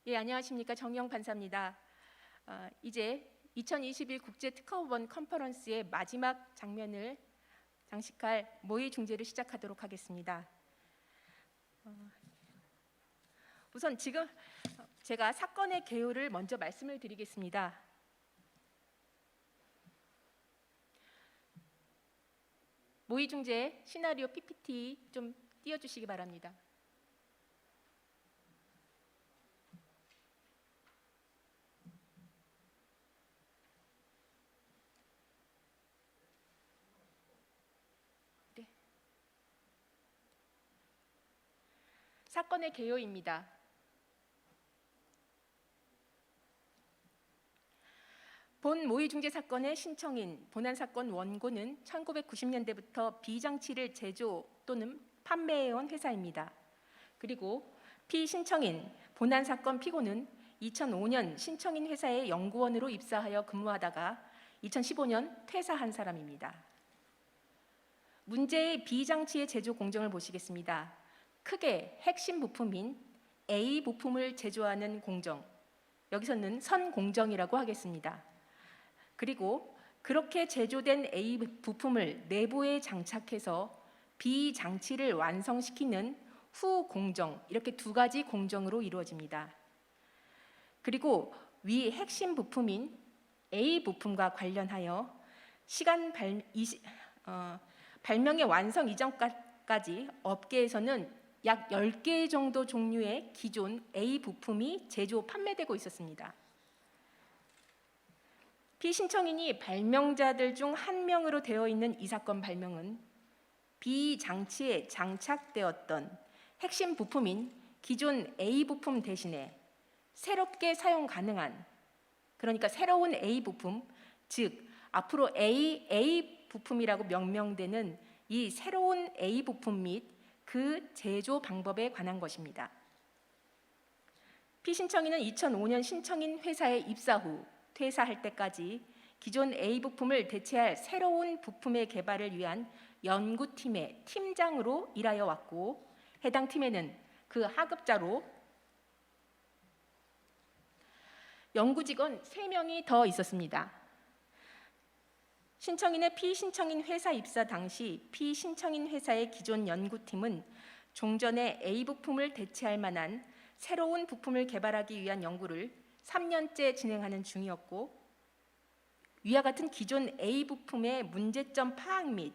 예, 안녕하십니까. 정영 판사입니다. 이제 2021 국제특허원 컨퍼런스의 마지막 장면을 장식할 모의 중재를 시작하도록 하겠습니다. 우선 지금 제가 사건의 개요를 먼저 말씀을 드리겠습니다. 모의 중재 시나리오 PPT 좀 띄워주시기 바랍니다. 네. 사건의 개요입니다. 본 모의중재 사건의 신청인 본안사건 원고는 1990년대부터 비장치를 제조 또는 판매해온 회사입니다. 그리고 피신청인 본안사건 피고는 2005년 신청인 회사의 연구원으로 입사하여 근무하다가 2015년 퇴사한 사람입니다. 문제의 비장치의 제조 공정을 보시겠습니다. 크게 핵심 부품인 A 부품을 제조하는 공정, 여기서는 선공정이라고 하겠습니다. 그리고 그렇게 제조된 A 부품을 내부에 장착해서 B 장치를 완성시키는 후 공정, 이렇게 두 가지 공정으로 이루어집니다. 그리고 위 핵심 부품인 A 부품과 관련하여 발명의 완성 이전까지 업계에서는 약 10개 정도 종류의 기존 A 부품이 제조, 판매되고 있었습니다. 피신청인이 발명자들 중 한 명으로 되어 있는 이 사건 발명은 비장치에 장착되었던 핵심 부품인 기존 A 부품 대신에 새롭게 사용 가능한, 그러니까 새로운 A 부품, 즉 앞으로 A 부품이라고 명명되는 이 새로운 A 부품 및 그 제조 방법에 관한 것입니다. 피신청인은 2005년 신청인 회사에 입사 후 퇴사할 때까지 기존 A 부품을 대체할 새로운 부품의 개발을 위한 연구팀의 팀장으로 일하여 왔고, 해당 팀에는 그 하급자로 연구직원 3명이 더 있었습니다. 신청인의 피신청인 회사 입사 당시 피신청인 회사의 기존 연구팀은 종전의 A 부품을 대체할 만한 새로운 부품을 개발하기 위한 연구를 3년째 진행하는 중이었고, 위와 같은 기존 A 부품의 문제점 파악 및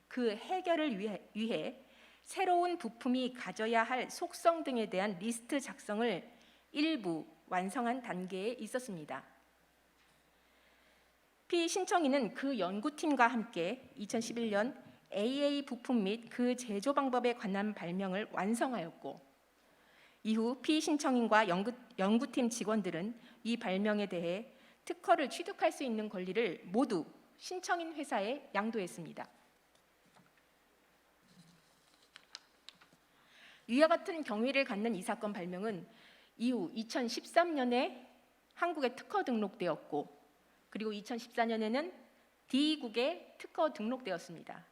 그 해결을 위해 새로운 부품이 가져야 할 속성 등에 대한 리스트 작성을 일부 완성한 단계에 있었습니다. 피신청인은 그 연구팀과 함께 2011년 AA 부품 및 그 제조 방법에 관한 발명을 완성하였고, 이후 피신청인과 연구팀 직원들은 이 발명에 대해 특허를 취득할 수 있는 권리를 모두 신청인 회사에 양도했습니다. 위와 같은 경위를 갖는 이 사건 발명은 이후 2013년에 한국에 특허 등록되었고, 그리고 2014년에는 D국에 특허 등록되었습니다.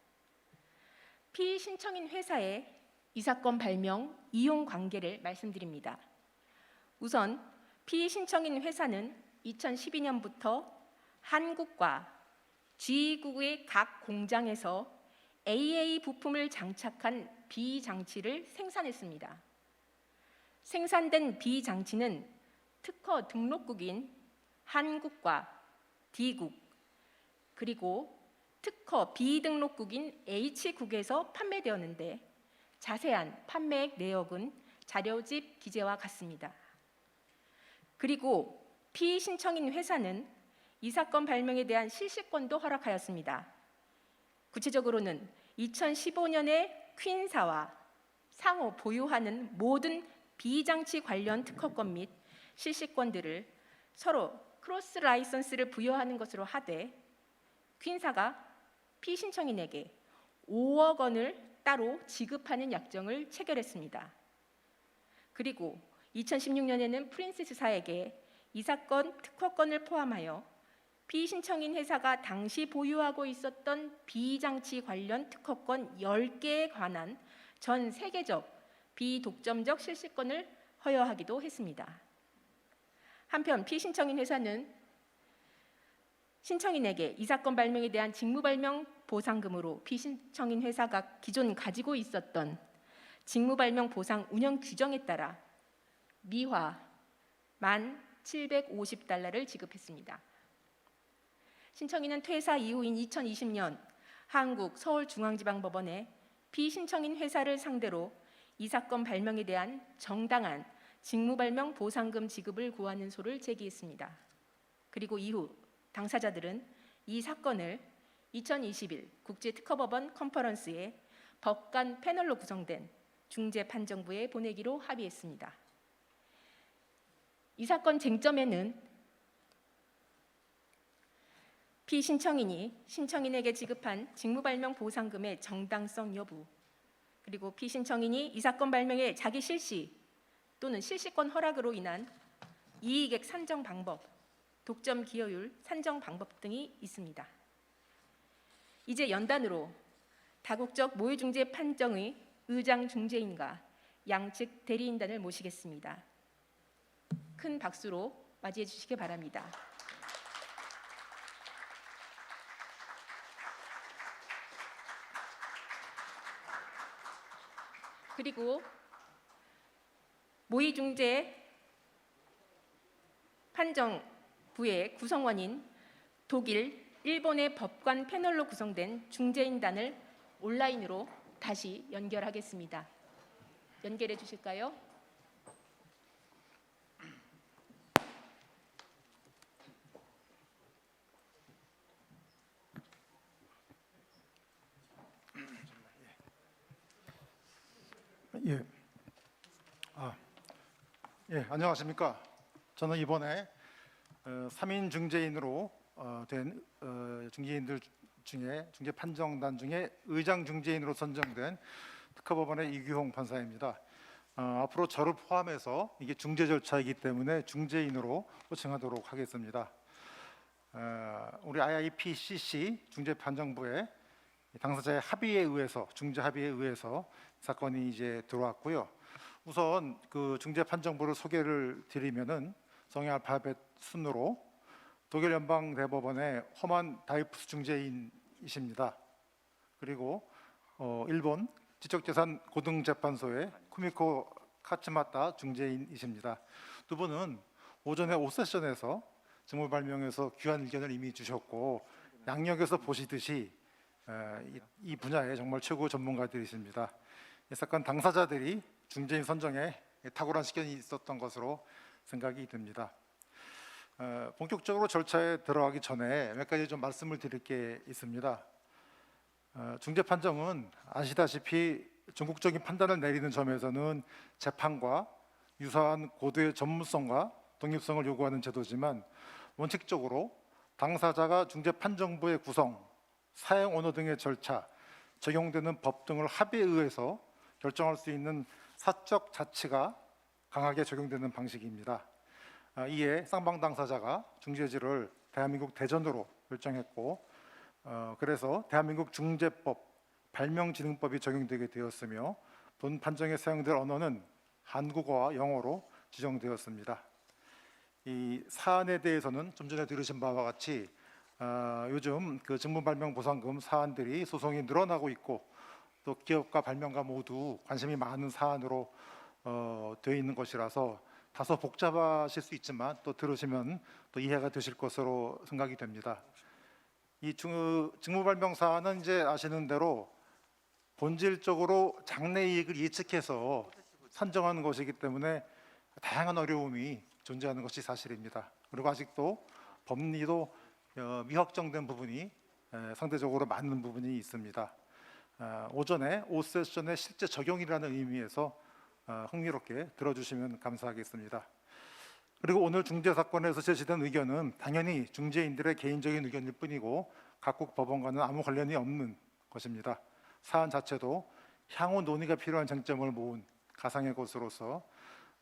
피신청인 회사의 이 사건 발명 이용 관계를 말씀드립니다. 우선 피신청인 회사는 2012년부터 한국과 G국의 각 공장에서 AA 부품을 장착한 B 장치를 생산했습니다. 생산된 B 장치는 특허 등록국인 한국과 D국, 그리고 특허 비등록국인 H국에서 판매되었는데, 자세한 판매액 내역은 자료집 기재와 같습니다. 그리고 피신청인 회사는 이 사건 발명에 대한 실시권도 허락하였습니다. 구체적으로는 2015년에 퀸사와 상호 보유하는 모든 비장치 관련 특허권 및 실시권들을 서로 크로스 라이선스를 부여하는 것으로 하되, 퀸사가 피신청인에게 5억 원을 따로 지급하는 약정을 체결했습니다. 그리고 2016년에는 프린세스사에게 이 사건 특허권을 포함하여 피신청인 회사가 당시 보유하고 있었던 비장치 관련 특허권 10개에 관한 전 세계적 비독점적 실시권을 허여하기도 했습니다. 한편 피신청인 회사는 신청인에게 이 사건 발명에 대한 직무발명 보상금으로 피신청인 회사가 기존 가지고 있었던 직무발명 보상 운영 규정에 따라 미화 1,750달러를 지급했습니다. 신청인은 퇴사 이후인 2020년 한국 서울중앙지방법원에 피신청인 회사를 상대로 이 사건 발명에 대한 정당한 직무발명 보상금 지급을 구하는 소를 제기했습니다. 그리고 이후 당사자들은 이 사건을 2021 국제특허법원 컨퍼런스의 법관 패널로 구성된 중재판정부에 보내기로 합의했습니다. 이 사건 쟁점에는 피신청인이 신청인에게 지급한 직무발명 보상금의 정당성 여부, 그리고 피신청인이 이 사건 발명에 자기 실시 또는 실시권 허락으로 인한 이익액 산정 방법, 독점 기여율 산정 방법 등이 있습니다. 이제 연단으로 다국적 모의중재 판정의 의장 중재인과 양측 대리인단을 모시겠습니다. 큰 박수로 맞이해 주시기 바랍니다. 그리고 모의중재 판정부의 구성원인 독일, 일본의 법관 패널로 구성된 중재인단을 온라인으로 다시 연결하겠습니다. 연결해 주실까요? 예. 안녕하십니까. 저는 이번에 3인 중재인으로 된 중재인들 중에 중재 판정단 중에 의장 중재인으로 선정된 특허법원의 이규홍 판사입니다. 앞으로 저를 포함해서 이게 중재 절차이기 때문에 중재인으로 호칭하도록 하겠습니다. 우리 IIPCC 중재판정부의 당사자의 합의에 의해서 중재 합의에 의해서 사건이 이제 들어왔고요. 우선 그 중재 판정부를 소개를 드리면은 성의 알파벳 순으로 독일 연방 대법원의 허만 다이프스 중재인이십니다. 그리고 일본 지적재산 고등재판소의 쿠미코 카츠마타 중재인이십니다. 두 분은 오전에 5세션에서 직무 발명에서 귀한 의견을 이미 주셨고 양력에서 보시듯이 이 분야의 정말 최고 전문가들이십니다. 이 사건 당사자들이 중재인 선정에 탁월한 식견이 있었던 것으로 생각이 듭니다. 본격적으로 절차에 들어가기 전에 몇 가지 좀 말씀을 드릴 게 있습니다. 중재 판정은 아시다시피 전국적인 판단을 내리는 점에서는 재판과 유사한 고도의 전문성과 독립성을 요구하는 제도지만 원칙적으로 당사자가 중재 판정부의 구성, 사용 언어 등의 절차, 적용되는 법 등을 합의에 의해서 결정할 수 있는 사적 자치가 강하게 적용되는 방식입니다. 이에 쌍방 당사자가 중재지를 대한민국 대전으로 결정했고, 그래서 대한민국 중재법, 발명진흥법이 적용되게 되었으며 본 판정에 사용될 언어는 한국어와 영어로 지정되었습니다. 이 사안에 대해서는 좀 전에 들으신 바와 같이 요즘 그 직무발명보상금 사안들이 소송이 늘어나고 있고 또 기업과 발명가 모두 관심이 많은 사안으로 되어 있는 것이라서 다소 복잡하실 수 있지만 또 들으시면 또 이해가 되실 것으로 생각이 됩니다. 이 직무발명 사안은 이제 아시는 대로 본질적으로 장래이익을 예측해서 산정하는 것이기 때문에 다양한 어려움이 존재하는 것이 사실입니다. 그리고 아직도 법리도 미확정된 부분이 상대적으로 많은 부분이 있습니다. 오전에 5세션의 실제 적용이라는 의미에서 흥미롭게 들어주시면 감사하겠습니다. 그리고 오늘 중재 사건에서 제시된 의견은 당연히 중재인들의 개인적인 의견일 뿐이고 각국 법원과는 아무 관련이 없는 것입니다. 사안 자체도 향후 논의가 필요한 쟁점을 모은 가상의 것으로서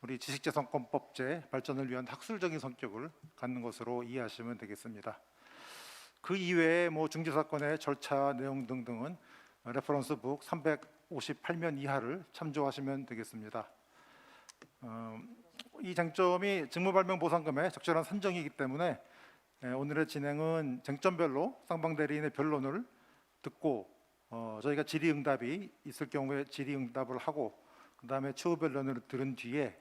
우리 지식재산권법제 발전을 위한 학술적인 성격을 갖는 것으로 이해하시면 되겠습니다. 그 이외에 중재 사건의 절차 내용 등등은 레퍼런스북 358면 이하를 참조하시면 되겠습니다. 이 쟁점이 직무발명보상금의 적절한 산정이기 때문에 오늘의 진행은 쟁점별로 쌍방대리인의 변론을 듣고 저희가 질의응답이 있을 경우에 질의응답을 하고 그다음에 추후 변론을 들은 뒤에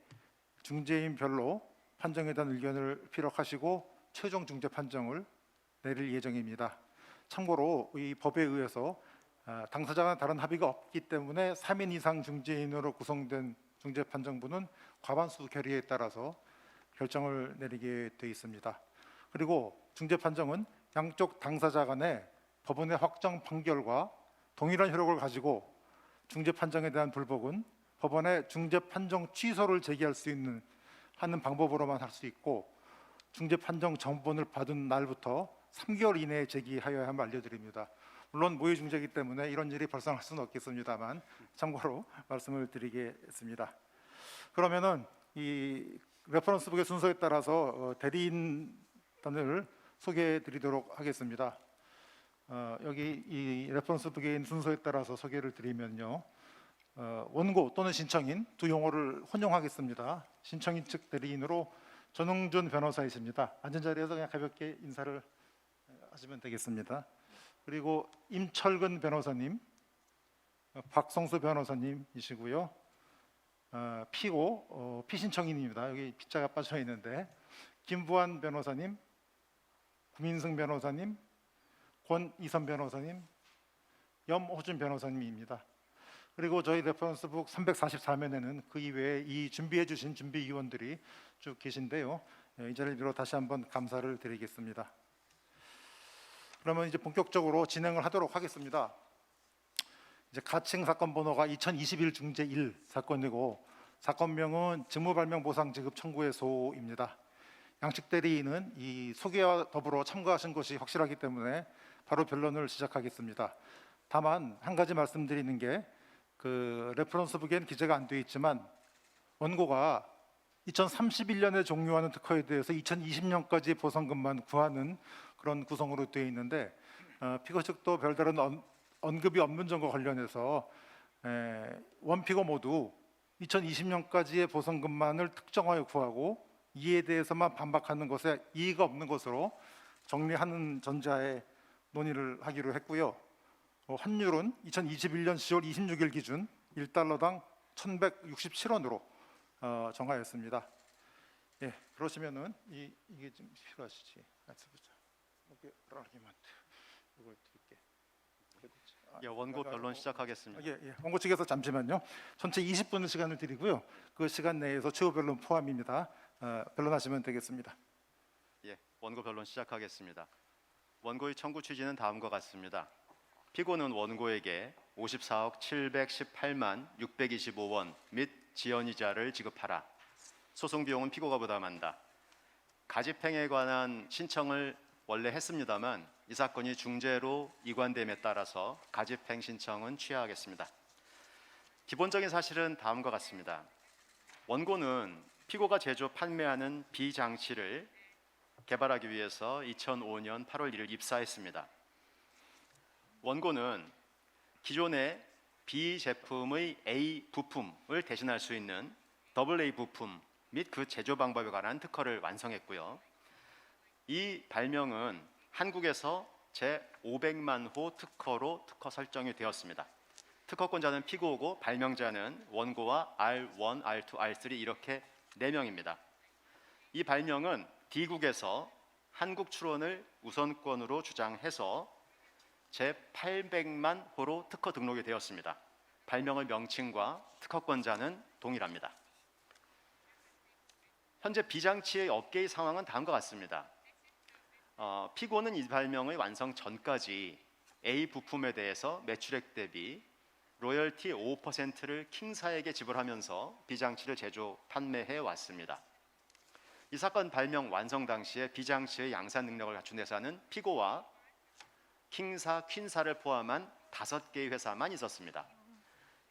중재인별로 판정에 대한 의견을 피력하시고 최종 중재 판정을 내릴 예정입니다. 참고로 이 법에 의해서 당사자가 다른 합의가 없기 때문에 3인 이상 중재인으로 구성된 중재판정부는 과반수 결의에 따라서 결정을 내리게 돼 있습니다. 그리고 중재판정은 양쪽 당사자 간에 법원의 확정 판결과 동일한 효력을 가지고 중재판정에 대한 불복은 법원의 중재판정 취소를 제기할 수 있는 하는 방법으로만 할 수 있고 중재판정 정본을 받은 날부터 3개월 이내에 제기하여야 함을 알려드립니다. 물론 모의중재이기 때문에 이런 일이 발생할 수는 없겠습니다만 참고로 말씀을 드리겠습니다. 그러면은 이 레퍼런스북의 순서에 따라서 대리인단을 소개해드리도록 하겠습니다. 여기 이 레퍼런스북에 있는 순서에 따라서 소개를 드리면요. 원고 또는 신청인 두 용어를 혼용하겠습니다. 신청인 측 대리인으로 전웅준 변호사이십니다. 앉은 자리에서 그냥 가볍게 인사를 하시면 되겠습니다. 그리고 임철근 변호사님, 박성수 변호사님이시고요. 피고 피신청인입니다. 여기 피자가 빠져 있는데 김부환 변호사님, 구민승 변호사님, 권이선 변호사님, 염호준 변호사님입니다. 그리고 저희 레퍼런스북 344면에는 그 이외에 이 준비해 주신 준비위원들이 쭉 계신데요. 이 자리를 빌어 다시 한번 감사를 드리겠습니다. 그러면 이제 본격적으로 진행을 하도록 하겠습니다. 이제 가칭 사건 번호가 2021 중재 1 사건이고 사건명은 직무발명보상 지급 청구의소입니다. 양측 대리인은 이 소개와 더불어 참가하신 것이 확실하기 때문에 바로 변론을 시작하겠습니다. 다만 한 가지 말씀드리는 게 그 레퍼런스북엔 기재가 안 되어 있지만 원고가 2031년에 종료하는 특허에 대해서 2020년까지 보상금만 구하는 그런 구성으로 되어 있는데 피고 측도 별다른 언급이 없는 점과 관련해서 원피고 모두 2020년까지의 보상금만을 특정하여 구하고 이에 대해서만 반박하는 것에 이의가 없는 것으로 정리하는 전자에 논의를 하기로 했고요. 환율은 2021년 10월 26일 기준 1달러당 1,167원으로 정하였습니다. 예, 그러시면은 이게 좀 필요하시지? 이걸 드릴게. 예, 원고 변론 시작하겠습니다. 예, 원고 측에서 잠시만요. 전체 20분의 시간을 드리고요. 그 시간 내에서 최후 변론 포함입니다. 변론하시면 되겠습니다. 예, 원고 변론 시작하겠습니다. 원고의 청구 취지는 다음과 같습니다. 피고는 원고에게 54억 718만 625원 및 지연이자를 지급하라. 소송 비용은 피고가 부담한다. 가집행에 관한 신청을 원래 했습니다만 이 사건이 중재로 이관됨에 따라서 가집행 신청은 취하하겠습니다. 기본적인 사실은 다음과 같습니다. 원고는 피고가 제조 판매하는 비장치를 개발하기 위해서 2005년 8월 1일 입사했습니다. 원고는 기존의 B 제품의 A 부품을 대신할 수 있는 AA 부품 및 그 제조 방법에 관한 특허를 완성했고요. 이 발명은 한국에서 제500만 호 특허로 특허 설정이 되었습니다. 특허권자는 피고고 발명자는 원고와 R1, R2, R3 이렇게 4명입니다. 이 발명은 D국에서 한국 출원을 우선권으로 주장해서 제800만 호로 특허 등록이 되었습니다. 발명의 명칭과 특허권자는 동일합니다. 현재 비장치의 업계의 상황은 다음과 같습니다. 피고는 이 발명의 완성 전까지 A 부품에 대해서 매출액 대비 로열티 5%를 킹사에게 지불하면서 비장치를 제조 판매해 왔습니다. 이 사건 발명 완성 당시에 비장치의 양산 능력을 갖춘 회사는 피고와 킹사, 퀸사를 포함한 5개의 회사만 있었습니다.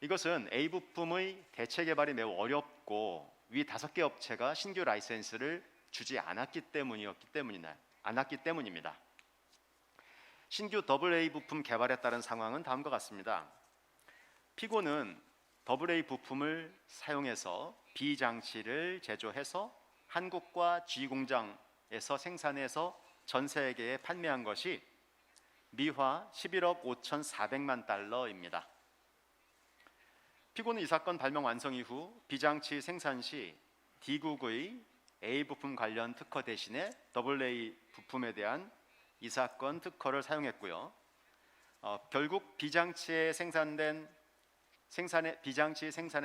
이것은 A 부품의 대체 개발이 매우 어렵고 위 5개 업체가 신규 라이센스를 주지 않았기 때문입니다. 신규 AA 부품 개발에 따른 상황은 다음과 같습니다. 피고는 AA 부품을 사용해서 B 장치를 제조해서 한국과 G 공장에서 생산해서 전 세계에 판매한 것이 미화 11억 5,400만 달러입니다. 피고는 이 사건 발명 완성 이후 B 장치 생산 시 D국의 A 부품 관련 특허 대신에 AA 부품에 대한 이 사건 특허를 사용했고요. 결국 B 장치 생산에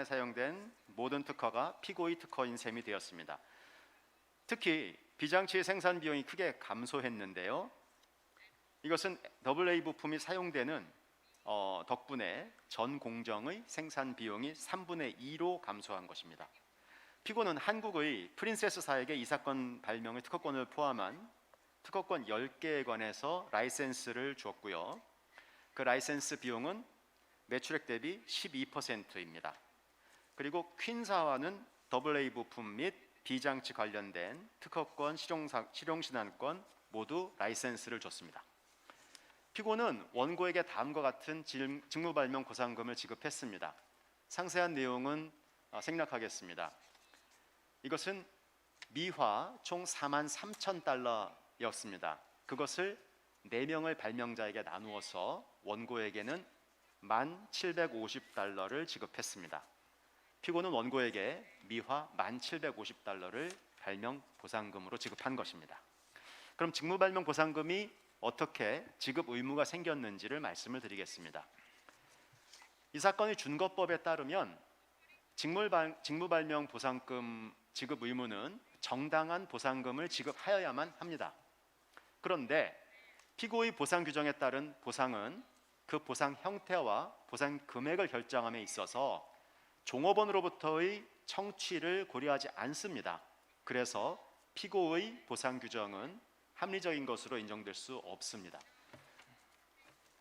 사용된 모든 특허가 피고의 특허인 셈이 되었습니다. 특히 B 장치 생산 비용이 크게 감소했는데요. 이것은 AA 부품이 사용되는 덕분에 전 공정의 생산 비용이 3분의 2로 감소한 것입니다. 피고는 한국의 프린세스사에게 이 사건 발명의 특허권을 포함한 특허권 10개에 관해서 라이센스를 주었고요. 그 라이센스 비용은 매출액 대비 12%입니다. 그리고 퀸사와는 AA 부품 및 B장치 관련된 특허권, 실용신안권 모두 라이센스를 줬습니다. 피고는 원고에게 다음과 같은 직무발명 보상금을 지급했습니다. 상세한 내용은 생략하겠습니다. 이것은 미화 총 43,000달러였습니다. 그것을 4명의 발명자에게 나누어서 원고에게는 1,750달러를 지급했습니다. 피고는 원고에게 미화 1,750달러를 발명 보상금으로 지급한 것입니다. 그럼 직무발명 보상금이 어떻게 지급 의무가 생겼는지를 말씀을 드리겠습니다. 이 사건의 준거법에 따르면 직무발명 보상금 지급 의무는 정당한 보상금을 지급하여야만 합니다. 그런데 피고의 보상 규정에 따른 보상은 그 보상 형태와 보상 금액을 결정함에 있어서 종업원으로부터의 청취를 고려하지 않습니다. 그래서 피고의 보상 규정은 합리적인 것으로 인정될 수 없습니다.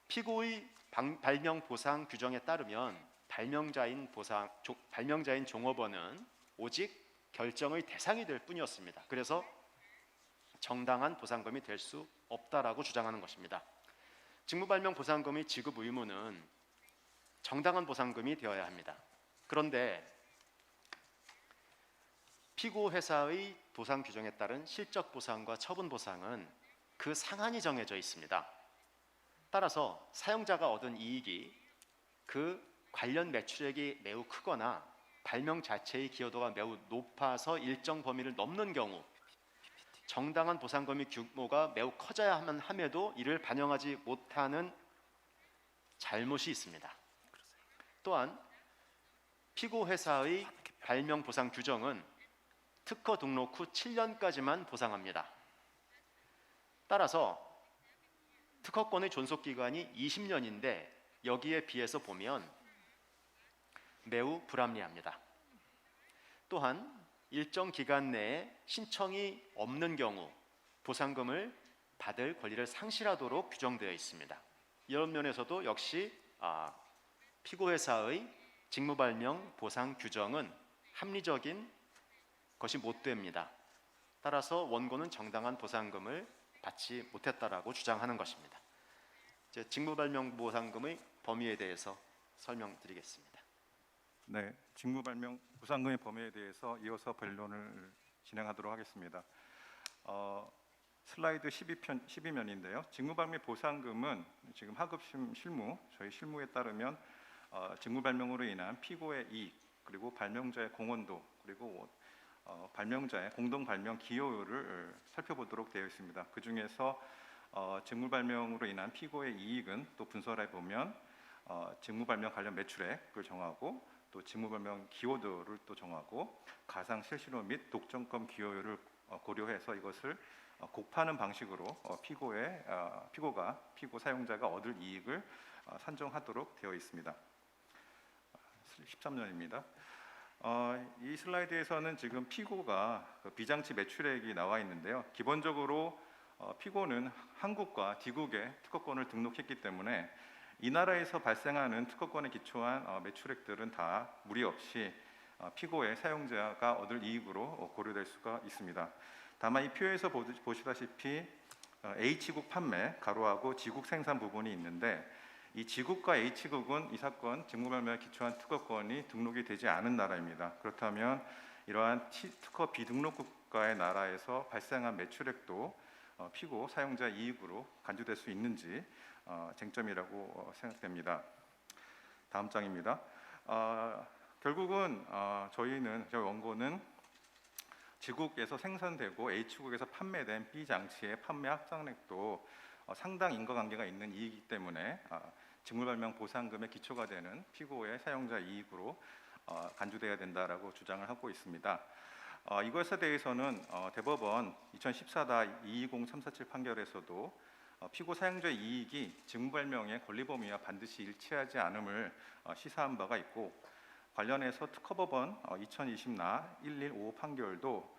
피고의 발명 보상 규정에 따르면 발명자인 종업원은 오직 결정의 대상이 될 뿐이었습니다. 그래서 정당한 보상금이 될 수 없다라고 주장하는 것입니다. 직무발명 보상금의 지급 의무는 정당한 보상금이 되어야 합니다. 그런데 피고 회사의 보상 규정에 따른 실적 보상과 처분 보상은 그 상한이 정해져 있습니다. 따라서 사용자가 얻은 이익이 그 관련 매출액이 매우 크거나 발명 자체의 기여도가 매우 높아서 일정 범위를 넘는 경우 정당한 보상금의 규모가 매우 커져야만 함에도 이를 반영하지 못하는 잘못이 있습니다. 또한 피고 회사의 발명 보상 규정은 특허 등록 후 7년까지만 보상합니다. 따라서 특허권의 존속 기간이 20년인데 여기에 비해서 보면 매우 불합리합니다. 또한 일정 기간 내에 신청이 없는 경우 보상금을 받을 권리를 상실하도록 규정되어 있습니다. 이런 면에서도 역시 피고 회사의 직무발명 보상 규정은 합리적인 것이 못 됩니다. 따라서 원고는 정당한 보상금을 받지 못했다라고 주장하는 것입니다. 이제 직무발명 보상금의 범위에 대해서 설명드리겠습니다. 네, 직무발명 보상금의 범위에 대해서 이어서 변론을 진행하도록 하겠습니다. 슬라이드 12면인데요. 직무발명 보상금은 지금 하급심 실무, 저희 실무에 따르면 직무발명으로 인한 피고의 이익, 그리고 발명자의 공헌도, 그리고 발명자의 공동 발명 기여율을 살펴보도록 되어 있습니다. 그 중에서 직무발명으로 인한 피고의 이익은 또 분설해 보면 직무발명 관련 매출액을 정하고 또 직무발명 기여도를 또 정하고 가상 실시료 및 독점권 기여율을 고려해서 이것을 곱하는 방식으로 피고 사용자가 얻을 이익을 산정하도록 되어 있습니다. 13년입니다. 이 슬라이드에서는 지금 피고가 B장치 매출액이 나와 있는데요. 기본적으로 피고는 한국과 D국에 특허권을 등록했기 때문에 이 나라에서 발생하는 특허권에 기초한 매출액들은 다 무리 없이 피고의 사용자가 얻을 이익으로 고려될 수가 있습니다. 다만 이 표에서 보시다시피 H국 판매, 가로하고 G국 생산 부분이 있는데 이 G국과 H국은 이 사건 직무발명에 기초한 특허권이 등록이 되지 않은 나라입니다. 그렇다면 이러한 특허 비등록 국가의 나라에서 발생한 매출액도 피고 사용자 이익으로 간주될 수 있는지 쟁점이라고 생각됩니다. 다음 장입니다. 결국은 저희 원고는 G국에서 생산되고 H국에서 판매된 B 장치의 판매 합산액도 상당 인과관계가 있는 이익이기 때문에 직무발명 보상금의 기초가 되는 피고의 사용자 이익으로 간주돼야 된다라고 주장을 하고 있습니다. 이것에 대해서는 대법원 2014-220-347 판결에서도 피고 사용자 이익이 직무발명의 권리 범위와 반드시 일치하지 않음을 시사한 바가 있고, 관련해서 특허법원 2020-115 판결도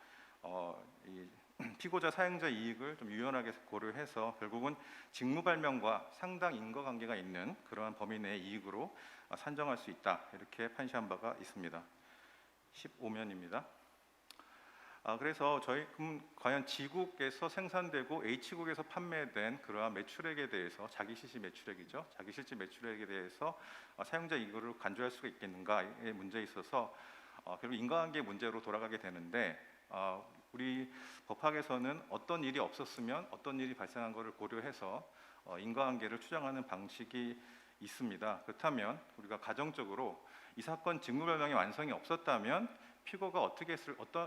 이 피고자 사용자 이익을 좀 유연하게 고려해서 결국은 직무발명과 상당 인과관계가 있는 그러한 범위 내의 이익으로 산정할 수 있다, 이렇게 판시한 바가 있습니다. 15면입니다. 그래서 과연 G국에서 생산되고 H국에서 판매된 그러한 매출액에 대해서 자기실시 매출액이죠. 자기실시 매출액에 대해서 사용자 이익을 간주할 수가 있겠는가의 문제에 있어서 결국 인과관계 문제로 돌아가게 되는데, 우리 법학에서는 어떤 일이 없었으면 어떤 일이 발생한 것을 고려해서 인과관계를 추정하는 방식이 있습니다. 그렇다면 우리가 가정적으로 이 사건 직무발명의 완성이 없었다면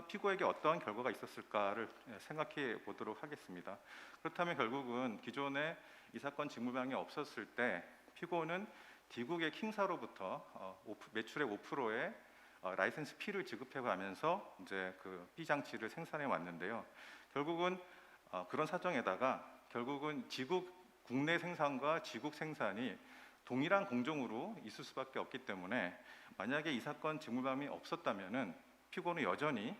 피고에게 어떠한 결과가 있었을까를 생각해 보도록 하겠습니다. 그렇다면 결국은 기존에 이 사건 직무발명이 없었을 때 피고는 D국의 킹사로부터 매출의 5%의 라이센스 피를 지급해 가면서 이제 그 B 장치를 생산해 왔는데요. 결국은 그런 사정에다가 결국은 G국 국내 생산과 G국 생산이 동일한 공정으로 있을 수밖에 없기 때문에, 만약에 이 사건 직무발명이 없었다면은 피고는 여전히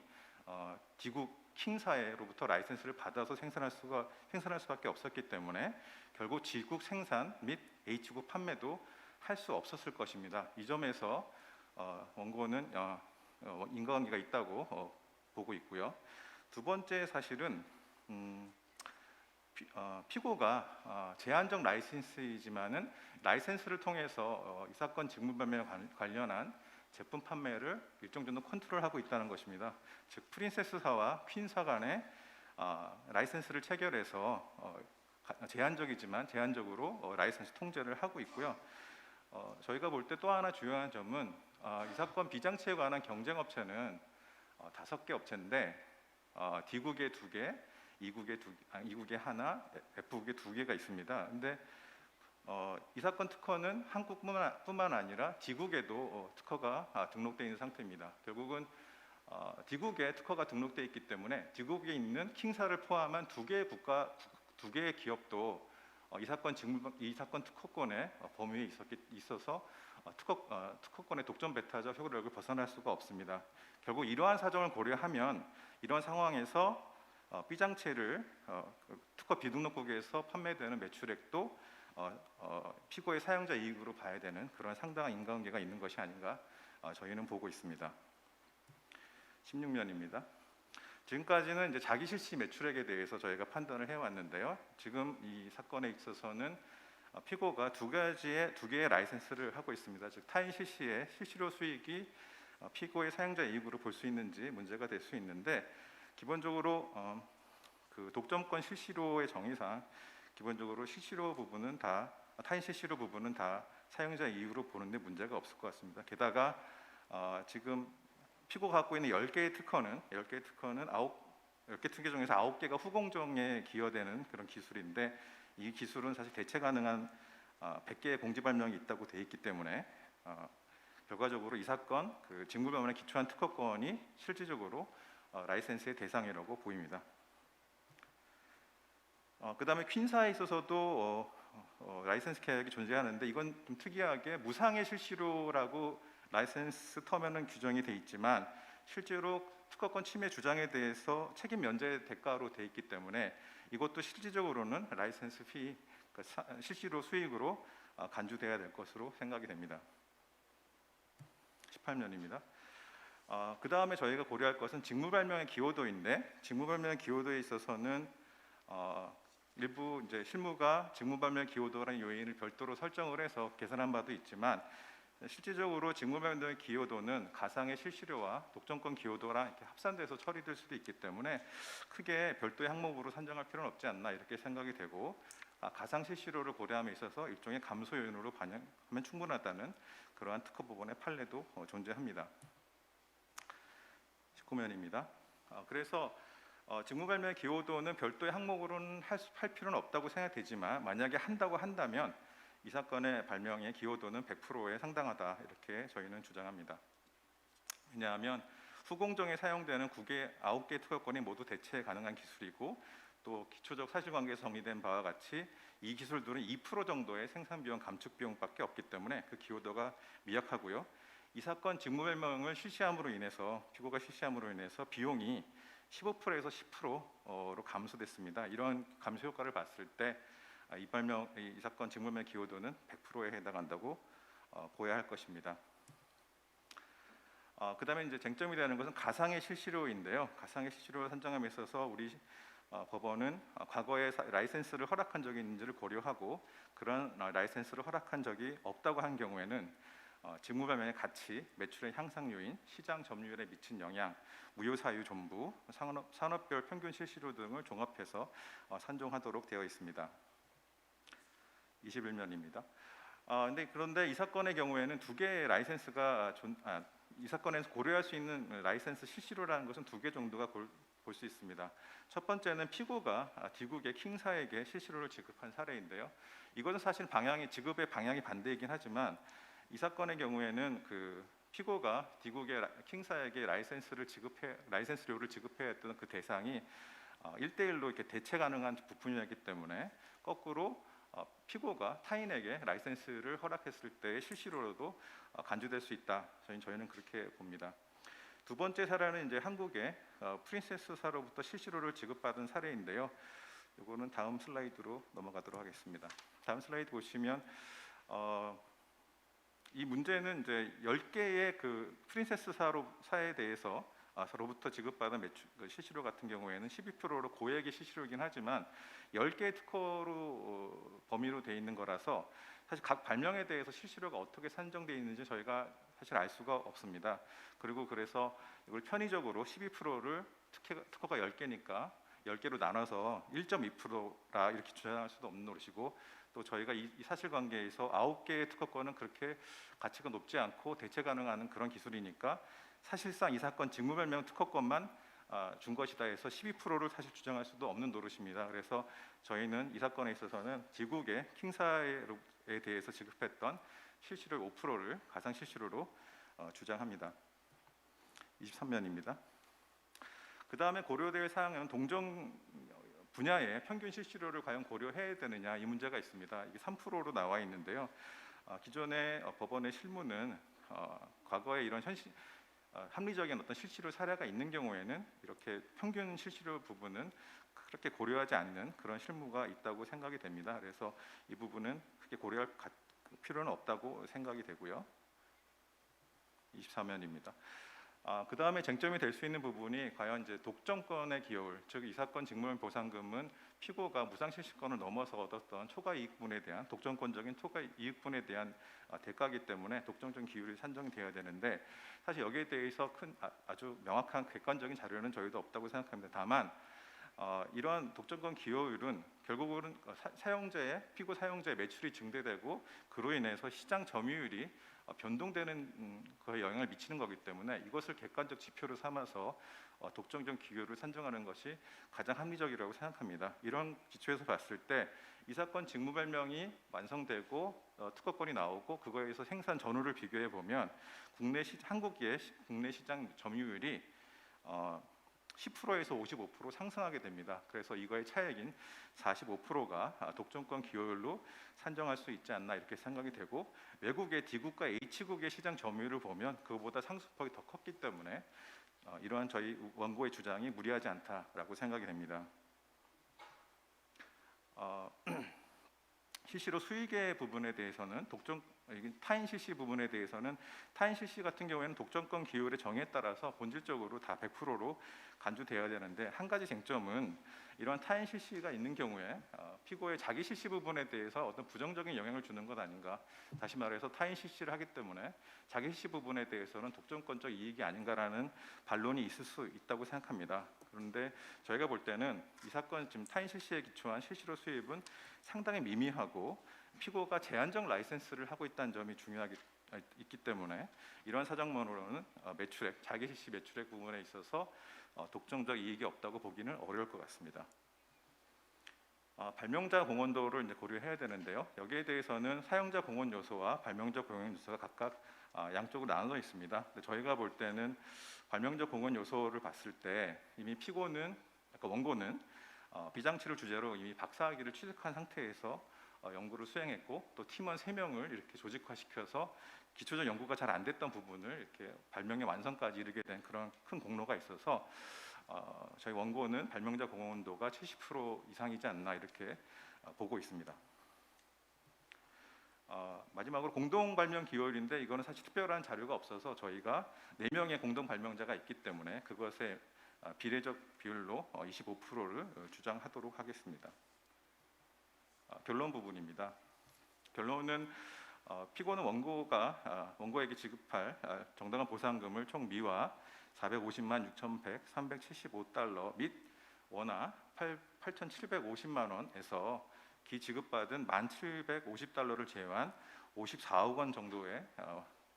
D국 킹사로부터 라이센스를 받아서 생산할 수밖에 없었기 때문에 결국 G국 생산 및 H국 판매도 할 수 없었을 것입니다. 이 점에서 원고는 인과관계가 있다고 보고 있고요. 두 번째 사실은 피고가 제한적 라이센스이지만은 라이센스를 통해서 이 사건 직무발명에 관련한 제품 판매를 일정 정도 컨트롤하고 있다는 것입니다. 즉 프린세스사와 퀸사 간의 라이센스를 체결해서 제한적이지만 제한적으로 라이센스 통제를 하고 있고요. 저희가 볼 때 또 하나 중요한 점은 이 사건 비장치에 관한 경쟁업체는 5개 업체인데 D국에 2개, E국에 하나, F국에 2개가 있습니다. 근데 이 사건 특허는 한국뿐만 아니라 D국에도 특허가 등록되어 있는 상태입니다. 결국은 D국에 특허가 등록되어 있기 때문에 D국에 있는 킹사를 포함한 2개의 기업도 이 사건 특허권의 범위에 있어서 특허권의 독점 배타적 효력을 벗어날 수가 없습니다. 결국 이러한 사정을 고려하면 이런 상황에서 B 장치를 특허 비등록국에서 판매되는 매출액도 피고의 사용자 이익으로 봐야 되는 그런 상당한 인과관계가 있는 것이 아닌가 저희는 보고 있습니다. 16면입니다. 지금까지는 이제 자기 실시 매출액에 대해서 저희가 판단을 해왔는데요. 지금 이 사건에 있어서는 피고가 두 개의 라이센스를 하고 있습니다. 즉 타인 실시의 실시료 수익이 피고의 사용자 이익으로 볼 수 있는지 문제가 될 수 있는데, 기본적으로 그 독점권 실시료의 정의상 기본적으로 실시료 부분은 다 타인 실시료 부분은 다 사용자 이익으로 보는데 문제가 없을 것 같습니다. 게다가 지금 피고가 갖고 있는 10개의 특허는 10개 특허 중에서 9개가 후공정에 기여되는 그런 기술인데, 이 기술은 사실 대체 가능한 100개의 공지 발명이 있다고 돼 있기 때문에 결과적으로 이 사건 그 직무발명에 기초한 특허권이 실질적으로 라이센스의 대상이라고 보입니다. 그다음에 퀸사에 있어서도 라이센스 계약이 존재하는데, 이건 좀 특이하게 무상의 실시료라고 라이센스 터면은 규정이 돼 있지만 실제로 특허권 침해 주장에 대해서 책임 면제 대가로 돼 있기 때문에 이것도 실질적으로는 라이센스 피, 그러니까 실시료 수익으로 간주돼야 될 것으로 생각이 됩니다. 18면입니다. 그 다음에 저희가 고려할 것은 직무발명의 기여도인데, 직무발명의 기여도에 있어서는 일부 이제 실무가 직무발명 기여도라는 요인을 별도로 설정을 해서 계산한 바도 있지만 실질적으로 직무발명 기여도는 가상의 실시료와 독점권 기여도랑 이렇게 합산돼서 처리될 수도 있기 때문에 크게 별도의 항목으로 산정할 필요는 없지 않나 이렇게 생각이 되고 가상 실시료를 고려함에 있어서 일종의 감소 요인으로 반영하면 충분하다는 그러한 특허 법원의 판례도 존재합니다. 19면입니다. 그래서 직무발명 기여도는 별도의 항목으로는 할 필요는 없다고 생각되지만 만약에 한다고 한다면 이 사건의 발명의 기여도는 100%에 상당하다 이렇게 저희는 주장합니다. 왜냐하면 후공정에 사용되는 9개 특허권이 모두 대체 가능한 기술이고 또 기초적 사실관계에서 정리된 바와 같이 이 기술들은 2% 정도의 생산 비용 감축 비용밖에 없기 때문에 그 기여도가 미약하고요. 이 사건 직무발명을 실시함으로 인해서 피고가 실시함으로 인해서 비용이 15%에서 10%로 감소됐습니다. 이런 감소 효과를 봤을 때 이 사건 직무발명 기여도는 100%에 해당한다고 보아야 할 것입니다. 그다음에 이제 쟁점이 되는 것은 가상의 실시료인데요. 가상의 실시료를 산정함에 있어서 우리 법원은 과거에 라이센스를 허락한 적이 있는지를 고려하고 그런 라이센스를 허락한 적이 없다고 한 경우에는 직무발명의 가치, 매출의 향상 요인, 시장 점유율에 미친 영향, 무효 사유 전부, 산업별 평균 실시료 등을 종합해서 산정하도록 되어 있습니다. 21면입니다. 그런데 이 사건의 경우에는 두 개의 라이센스가 이 사건에서 고려할 수 있는 라이센스 실시료라는 것은 두 개 정도가 볼 수 있습니다. 첫 번째는 피고가 디국의 킹사에게 실시료를 지급한 사례인데요. 이것은 사실 지급의 방향이 반대이긴 하지만 이 사건의 경우에는 그 피고가 디국의 킹사에게 라이센스료를 지급해야 했던 그 대상이 1대1로 이렇게 대체 가능한 부품이었기 때문에 거꾸로 피고가 타인에게 라이센스를 허락했을 때의 실시료로도 간주될 수 있다. 저희는 그렇게 봅니다. 두 번째 사례는 이제 한국의 프린세스사로부터 실시료를 지급받은 사례인데요. 이거는 다음 슬라이드로 넘어가도록 하겠습니다. 다음 슬라이드 보시면 이 문제는 이제 10개의 그 프린세스사에 대해서 로부터 지급받은 실시료 같은 경우에는 12%로 고액의 실시료이긴 하지만 10개의 특허로 범위로 되어 있는 거라서 사실 각 발명에 대해서 실시료가 어떻게 산정되어 있는지 저희가 사실 알 수가 없습니다. 그리고 그래서 이걸 편의적으로 12%를 특허가 10개니까 10개로 나눠서 1.2%라 이렇게 주장할 수도 없는 노릇이고 또 저희가 이 사실관계에서 9개의 특허권은 그렇게 가치가 높지 않고 대체 가능한 그런 기술이니까 사실상 이 사건 직무발명 특허권만 준 것이다 해서 12%를 사실 주장할 수도 없는 노릇입니다. 그래서 저희는 이 사건에 있어서는 지국의 킹사에 대해서 지급했던 실시료 5%를 가상 실시료로 주장합니다. 23면입니다. 그 다음에 고려될 사항은 동종 분야의 평균 실시료를 과연 고려해야 되느냐 이 문제가 있습니다. 이게 3%로 나와 있는데요. 기존의 법원의 실무는 과거에 이런 합리적인 어떤 실시료 사례가 있는 경우에는 이렇게 평균 실시료 부분은 그렇게 고려하지 않는 그런 실무가 있다고 생각이 됩니다. 그래서 이 부분은 크게 고려할 필요는 없다고 생각이 되고요. 24면입니다. 그 다음에 쟁점이 될 수 있는 부분이 과연 이제 독점권의 기여율, 즉 이 사건 직무발명 보상금은 피고가 무상실시권을 넘어서 얻었던 초과 이익분에 대한 독점권적인 초과 이익분에 대한 대가이기 때문에 독점적 기율이 산정되어야 되는데 사실 여기에 대해서 아주 명확한 객관적인 자료는 저희도 없다고 생각합니다. 다만 이러한 독점권 기여율은 결국은 피고 사용자의 매출이 증대되고 그로 인해서 시장 점유율이 변동되는 거에 영향을 미치는 거기 때문에 이것을 객관적 지표로 삼아서 독점적 기여율을 산정하는 것이 가장 합리적이라고 생각합니다. 이런 기초에서 봤을 때 이 사건 직무발명이 완성되고 특허권이 나오고 그거에 의해서 생산 전후를 비교해 보면 한국의 국내 시장 점유율이 10%에서 55% 상승하게 됩니다. 그래서 이거의 차액인 45%가 독점권 기여율로 산정할 수 있지 않나 이렇게 생각이 되고 외국의 D국과 H국의 시장 점유율을 보면 그보다 상승폭이 더 컸기 때문에 이러한 저희 원고의 주장이 무리하지 않다라고 생각이 됩니다. 실시로 수익의 부분에 대해서는 타인 실시 부분에 대해서는 타인 실시 같은 경우에는 독점권 기율의 정의에 따라서 본질적으로 다 100%로 간주되어야 되는데, 한 가지 쟁점은 이러한 타인 실시가 있는 경우에 피고의 자기 실시 부분에 대해서 어떤 부정적인 영향을 주는 것 아닌가. 다시 말해서 타인 실시를 하기 때문에 자기 실시 부분에 대해서는 독점권적 이익이 아닌가라는 반론이 있을 수 있다고 생각합니다. 그런데 저희가 볼 때는 이 사건 지금 타인 실시에 기초한 실시로 수입은 상당히 미미하고 피고가 제한적 라이센스를 하고 있다는 점이 중요하기 있기 때문에 이러한 사정만으로는 매출액, 자기 실시 매출액 부분에 있어서 독점적 이익이 없다고 보기는 어려울 것 같습니다. 발명자 공헌도를 이제 고려해야 되는데요. 여기에 대해서는 사용자 공헌 요소와 발명자 공헌 요소가 각각 양쪽으로 나눠져 있습니다. 근데 저희가 볼 때는 발명자 공헌 요소를 봤을 때 이미 피고는, 그러니까 원고는 비장치를 주제로 이미 박사학위를 취득한 상태에서 연구를 수행했고, 또 팀원 3명을 이렇게 조직화시켜서 기초적 연구가 잘 안 됐던 부분을 이렇게 발명의 완성까지 이르게 된 그런 큰 공로가 있어서 저희 원고는 발명자 공헌도가 70% 이상이지 않나 이렇게 보고 있습니다. 마지막으로 공동 발명 기여율인데, 이거는 사실 특별한 자료가 없어서 저희가 4명의 공동 발명자가 있기 때문에 그것의 비례적 비율로 25%를 주장하도록 하겠습니다. 결론 부분입니다. 결론은 피고는 원고에게 지급할 정당한 보상금을 총 미화 450만 6,100, $375 및 원화 8,750만 원에서 기 지급받은 1,750달러를 제외한 54억 원 정도의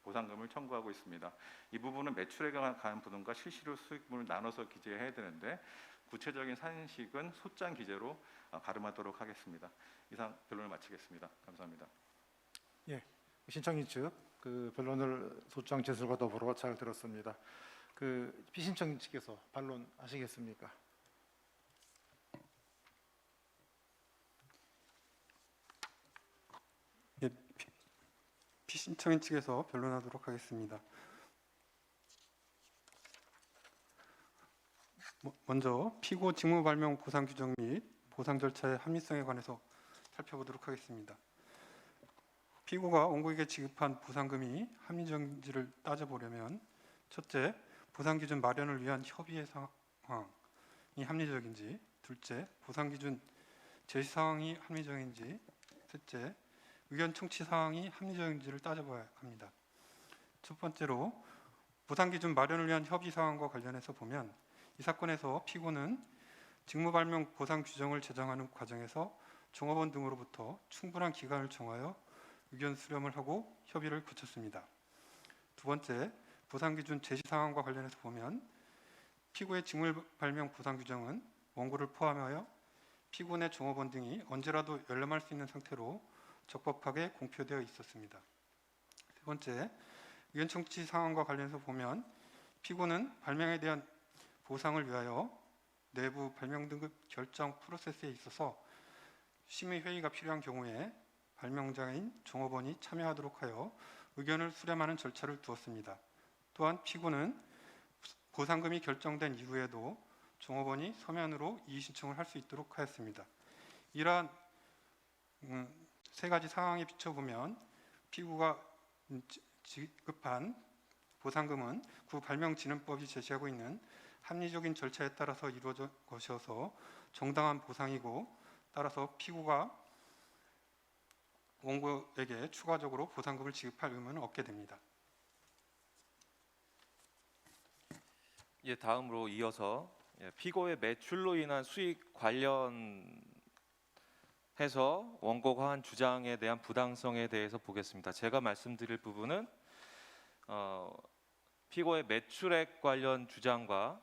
보상금을 청구하고 있습니다. 이 부분은 매출액에 관한 부분과 실시로 수익분을 나눠서 기재해야 되는데, 구체적인 산식은 소장 기재로 가름하도록 하겠습니다. 이상 변론을 마치겠습니다. 감사합니다. 예, 신청인 측 그 변론을 소장 제출과 더불어 잘 들었습니다. 그 피신청인 측에서 반론하시겠습니까? 예, 피신청인 측에서 변론하도록 하겠습니다. 먼저 피고 직무 발명 보상 규정 및 보상 절차의 합리성에 관해서 살펴보도록 하겠습니다. 피고가 원고에게 지급한 보상금이 합리적인지를 따져보려면, 첫째, 보상 기준 마련을 위한 협의의 상황이 합리적인지, 둘째, 보상 기준 제시 상황이 합리적인지, 셋째, 의견 청취 상황이 합리적인지를 따져봐야 합니다. 첫 번째로 보상 기준 마련을 위한 협의 상황과 관련해서 보면, 이 사건에서 피고는 직무 발명 보상 규정을 제정하는 과정에서 종업원 등으로부터 충분한 기간을 정하여 의견 수렴을 하고 협의를 거쳤습니다. 두 번째, 보상 기준 제시 상황과 관련해서 보면, 피고의 직무 발명 보상 규정은 원고를 포함하여 피고 내 종업원 등이 언제라도 열람할 수 있는 상태로 적법하게 공표되어 있었습니다. 세 번째, 의견 청취 상황과 관련해서 보면, 피고는 발명에 대한 보상을 위하여 내부 발명 등급 결정 프로세스에 있어서 심의 회의가 필요한 경우에 발명자인 종업원이 참여하도록 하여 의견을 수렴하는 절차를 두었습니다. 또한 피고는 보상금이 결정된 이후에도 종업원이 서면으로 이의 신청을 할 수 있도록 하였습니다. 이러한 세 가지 상황에 비춰보면, 피고가 지급한 보상금은 구 발명진흥법이 제시하고 있는 합리적인 절차에 따라서 이루어진 것이어서 정당한 보상이고, 따라서 피고가 원고에게 추가적으로 보상금을 지급할 의무는 없게 됩니다. 예, 다음으로 이어서 피고의 매출로 인한 수익 관련해서 원고가 한 주장에 대한 부당성에 대해서 보겠습니다. 제가 말씀드릴 부분은 피고의 매출액 관련 주장과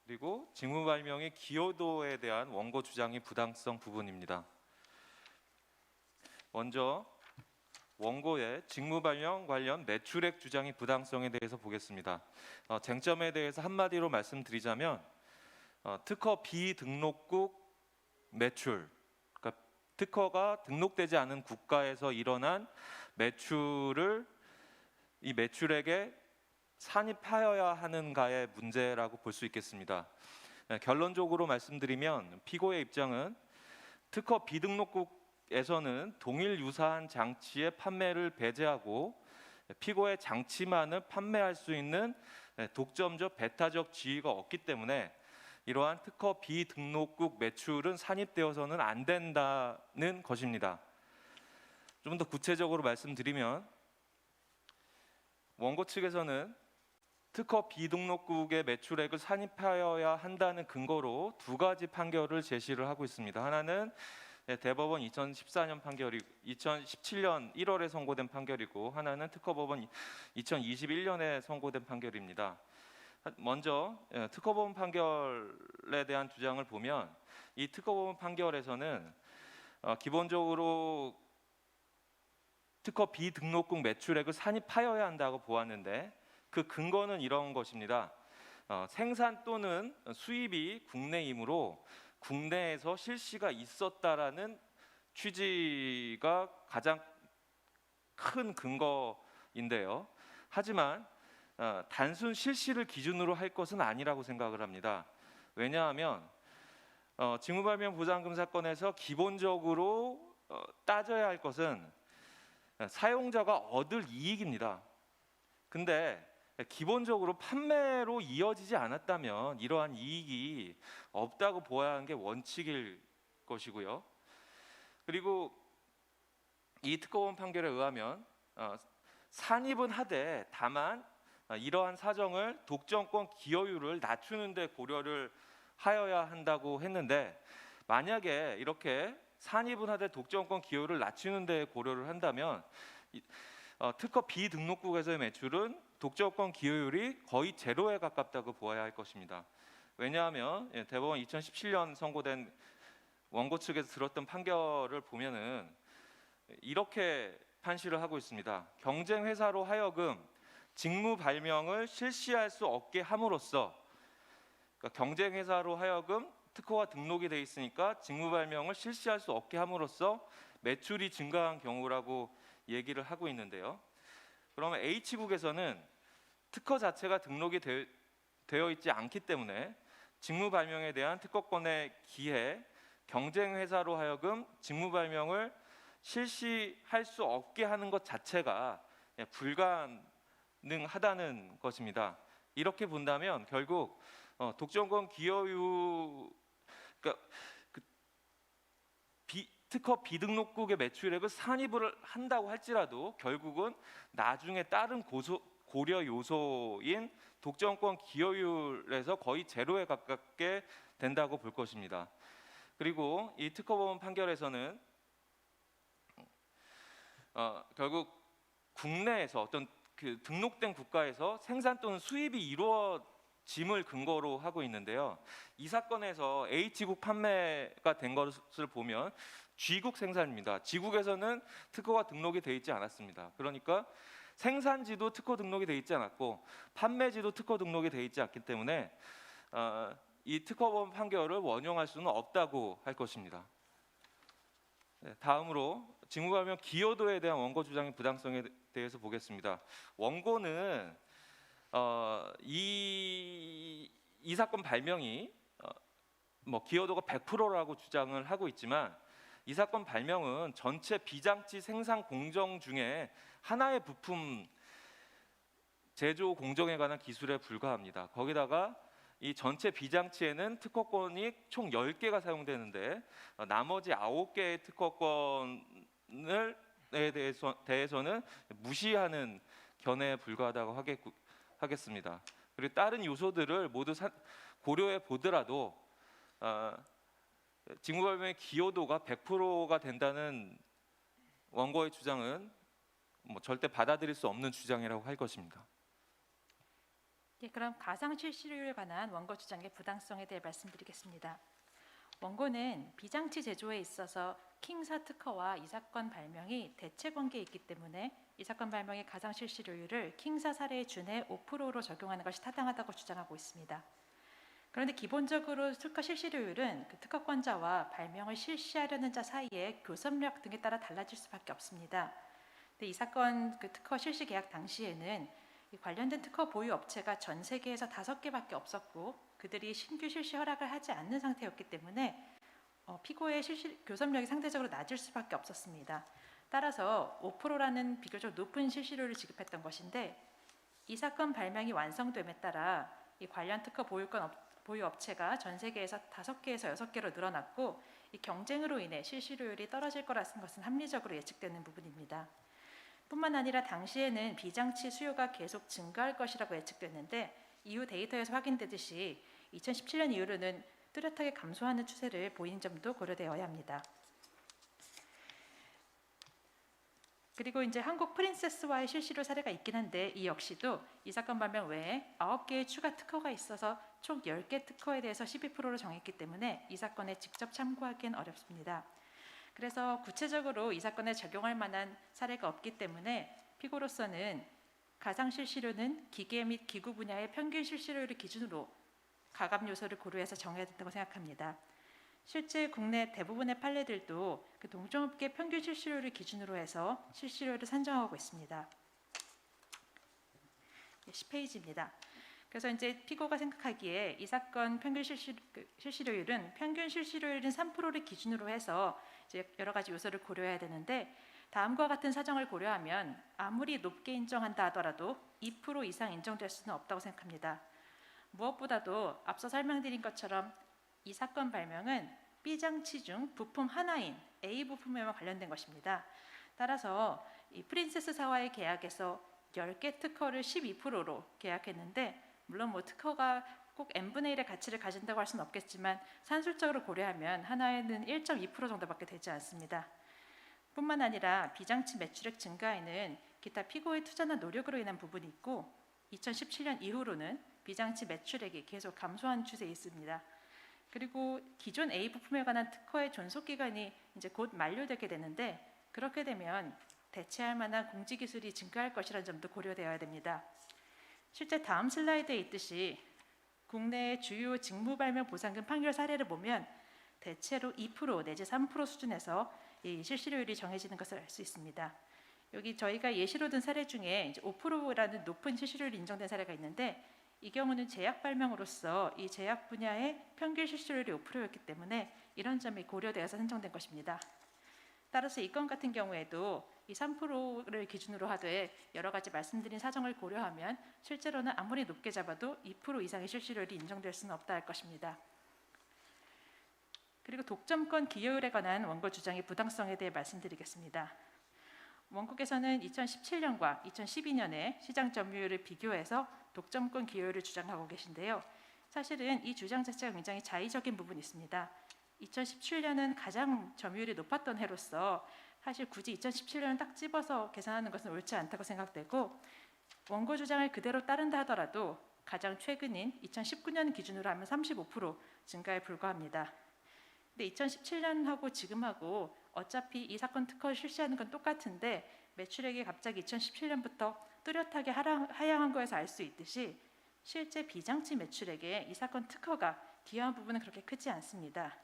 그리고 직무 발명의 기여도에 대한 원고 주장의 부당성 부분입니다. 먼저 원고의 직무 발명 관련 매출액 주장의 부당성에 대해서 보겠습니다. 쟁점에 대해서 한마디로 말씀드리자면, 특허 비등록국 매출, 그러니까 특허가 등록되지 않은 국가에서 일어난 매출을 이 매출액에 산입하여야 하는가의 문제라고 볼 수 있겠습니다. 결론적으로 말씀드리면, 피고의 입장은 특허 비등록국에서는 동일 유사한 장치의 판매를 배제하고 피고의 장치만을 판매할 수 있는 독점적 배타적 지위가 없기 때문에 이러한 특허 비등록국 매출은 산입되어서는 안 된다는 것입니다. 좀 더 구체적으로 말씀드리면 원고 측에서는 특허 비등록국의 매출액을 산입하여야 한다는 근거로 두 가지 판결을 제시를 하고 있습니다. 하나는 대법원 2014년 판결이 2017년 1월에 선고된 판결이고 하나는 특허법원 2021년에 선고된 판결입니다. 먼저 특허법원 판결에 대한 주장을 보면 이 특허법원 판결에서는 기본적으로 특허 비등록국 매출액을 산입하여야 한다고 보았는데 그 근거는 이런 것입니다. 생산 또는 수입이 국내이므로 국내에서 실시가 있었다라는 취지가 가장 큰 근거인데요. 하지만 단순 실시를 기준으로 할 것은 아니라고 생각을 합니다. 왜냐하면 직무발명 보상금 사건에서 기본적으로 따져야 할 것은 사용자가 얻을 이익입니다. 근데 기본적으로 판매로 이어지지 않았다면 이러한 이익이 없다고 보아야 하는 게 원칙일 것이고요. 그리고 이 특허법원 판결에 의하면 산입은 하되 다만 이러한 사정을 독점권 기여율을 낮추는 데 고려를 하여야 한다고 했는데 만약에 이렇게 산입은 하되 독점권 기여율을 낮추는 데 고려를 한다면 특허 비등록국에서의 매출은 독점권 기여율이 거의 제로에 가깝다고 보아야 할 것입니다. 왜냐하면 대법원 2017년 선고된 원고 측에서 들었던 판결을 보면은 이렇게 판시를 하고 있습니다. 경쟁 회사로 하여금 직무 발명을 실시할 수 없게 함으로써 그러니까 경쟁 회사로 하여금 특허가 등록이 돼 있으니까 직무 발명을 실시할 수 없게 함으로써 매출이 증가한 경우라고 얘기를 하고 있는데요. 그러면 H국에서는 특허 자체가 등록이 되어 있지 않기 때문에 직무 발명에 대한 특허권의 기해 경쟁 회사로 하여금 직무 발명을 실시할 수 없게 하는 것 자체가 불가능하다는 것입니다. 이렇게 본다면 결국 독점권 기여율 그러니까 특허 비등록국의 매출액을 산입을 한다고 할지라도 결국은 나중에 다른 고려 요소인 독점권 기여율에서 거의 제로에 가깝게 된다고 볼 것입니다. 그리고 이 특허법원 판결에서는 결국 국내에서 어떤 그 등록된 국가에서 생산 또는 수입이 이루어짐을 근거로 하고 있는데요. 이 사건에서 H국 판매가 된 것을 보면 G국 생산입니다. G국에서는 특허가 등록이 돼 있지 않았습니다. 그러니까 생산지도 특허 등록이 돼 있지 않았고 판매지도 특허 등록이 돼 있지 않기 때문에 이 특허법원 판결을 원용할 수는 없다고 할 것입니다. 다음으로 직무발명 기여도에 대한 원고 주장의 부당성에 대해서 보겠습니다. 원고는 이 사건 발명이 기여도가 100%라고 주장을 하고 있지만 이 사건 발명은 전체 비장치 생산 공정 중에 하나의 부품 제조 공정에 관한 기술에 불과합니다. 거기다가 이 전체 비장치에는 특허권이 총 10개가 사용되는데 나머지 9개의 특허권에 대해서는 무시하는 견해에 불과하다고 하겠습니다. 그리고 다른 요소들을 모두 고려해 보더라도 직무발명의 기여도가 100%가 된다는 원고의 주장은 절대 받아들일 수 없는 주장이라고 할 것입니다. 예, 그럼 가상 실시율에 관한 원고 주장의 부당성에 대해 말씀드리겠습니다. 원고는 비장치 제조에 있어서 킹사 특허와 이 사건 발명이 대체 관계에 있기 때문에 이 사건 발명의 가상 실시율을 킹사 사례에 준해 5%로 적용하는 것이 타당하다고 주장하고 있습니다. 그런데 기본적으로 특허 실시율은 그 특허권자와 발명을 실시하려는 자 사이의 교섭력 등에 따라 달라질 수밖에 없습니다. 근데 이 사건 그 특허 실시 계약 당시에는 이 관련된 특허 보유 업체가 전 세계에서 5개밖에 없었고 그들이 신규 실시 허락을 하지 않는 상태였기 때문에 피고의 교섭력이 상대적으로 낮을 수밖에 없었습니다. 따라서 5%라는 비교적 높은 실시료를 지급했던 것인데 이 사건 발명이 완성됨에 따라 이 관련 특허 보유 업체가 전 세계에서 5개에서 6개로 늘어났고 이 경쟁으로 인해 실시료율이 떨어질 거라는 것은 합리적으로 예측되는 부분입니다. 뿐만 아니라 당시에는 비장치 수요가 계속 증가할 것이라고 예측됐는데 이후 데이터에서 확인되듯이 2017년 이후로는 뚜렷하게 감소하는 추세를 보이는 점도 고려되어야 합니다. 그리고 이제 한국 프린세스와의 실시료 사례가 있긴 한데 이 역시도 이 사건 발명 외에 9개의 추가 특허가 있어서 총 10개 특허에 대해서 12%로 정했기 때문에 이 사건에 직접 참고하기는 어렵습니다. 그래서 구체적으로 이 사건에 적용할 만한 사례가 없기 때문에 피고로서는 가상 실시료는 기계 및 기구 분야의 평균 실시료를 기준으로 가감 요소를 고려해서 정해야 된다고 생각합니다. 실제 국내 대부분의 판례들도 그 동종업계 평균 실시료를 기준으로 해서 실시료를 산정하고 있습니다. 10페이지입니다. 그래서 이제 피고가 생각하기에 이 사건 평균 실시료율은 평균 실시료율인 3%를 기준으로 해서 이제 여러 가지 요소를 고려해야 되는데 다음과 같은 사정을 고려하면 아무리 높게 인정한다 하더라도 2% 이상 인정될 수는 없다고 생각합니다. 무엇보다도 앞서 설명드린 것처럼 이 사건 발명은 B장치 중 부품 하나인 A 부품에만 관련된 것입니다. 따라서 이 프린세스사와의 계약에서 10개 특허를 12%로 계약했는데 물론 뭐 특허가 꼭 n분의 1의 가치를 가진다고 할 수는 없겠지만 산술적으로 고려하면 하나에는 1.2% 정도밖에 되지 않습니다. 뿐만 아니라 비장치 매출액 증가에는 기타 피고의 투자나 노력으로 인한 부분이 있고 2017년 이후로는 비장치 매출액이 계속 감소하는 추세에 있습니다. 그리고 기존 A 부품에 관한 특허의 존속 기간이 이제 곧 만료되게 되는데 그렇게 되면 대체할 만한 공지 기술이 증가할 것이라는 점도 고려되어야 됩니다. 실제 다음 슬라이드에 있듯이 국내의 주요 직무 발명 보상금 판결 사례를 보면 대체로 2% 내지 3% 수준에서 이 실시료율이 정해지는 것을 알 수 있습니다. 여기 저희가 예시로 든 사례 중에 이제 5%라는 높은 실시료율이 인정된 사례가 있는데 이 경우는 제약 발명으로서 이 제약 분야의 평균 실시료율이 5%였기 때문에 이런 점이 고려되어서 선정된 것입니다. 따라서 이 건 같은 경우에도 이 3%를 기준으로 하되 여러 가지 말씀드린 사정을 고려하면 실제로는 아무리 높게 잡아도 2% 이상의 실시료율이 인정될 수는 없다 할 것입니다. 그리고 독점권 기여율에 관한 원고 주장의 부당성에 대해 말씀드리겠습니다. 원국에서는 2017년과 2012년에 시장 점유율을 비교해서 독점권 기여율을 주장하고 계신데요. 사실은 이 주장 자체가 굉장히 자의적인 부분이 있습니다. 2017년은 가장 점유율이 높았던 해로서 사실 굳이 2017년을 딱 집어서 계산하는 것은 옳지 않다고 생각되고 원고 주장을 그대로 따른다 하더라도 가장 최근인 2019년 기준으로 하면 35% 증가에 불과합니다. 근데 2017년하고 지금하고 어차피 이 사건 특허를 실시하는 건 똑같은데 매출액이 갑자기 2017년부터 뚜렷하게 하향한 거에서 알 수 있듯이 실제 비장치 매출액에 이 사건 특허가 기여한 부분은 그렇게 크지 않습니다.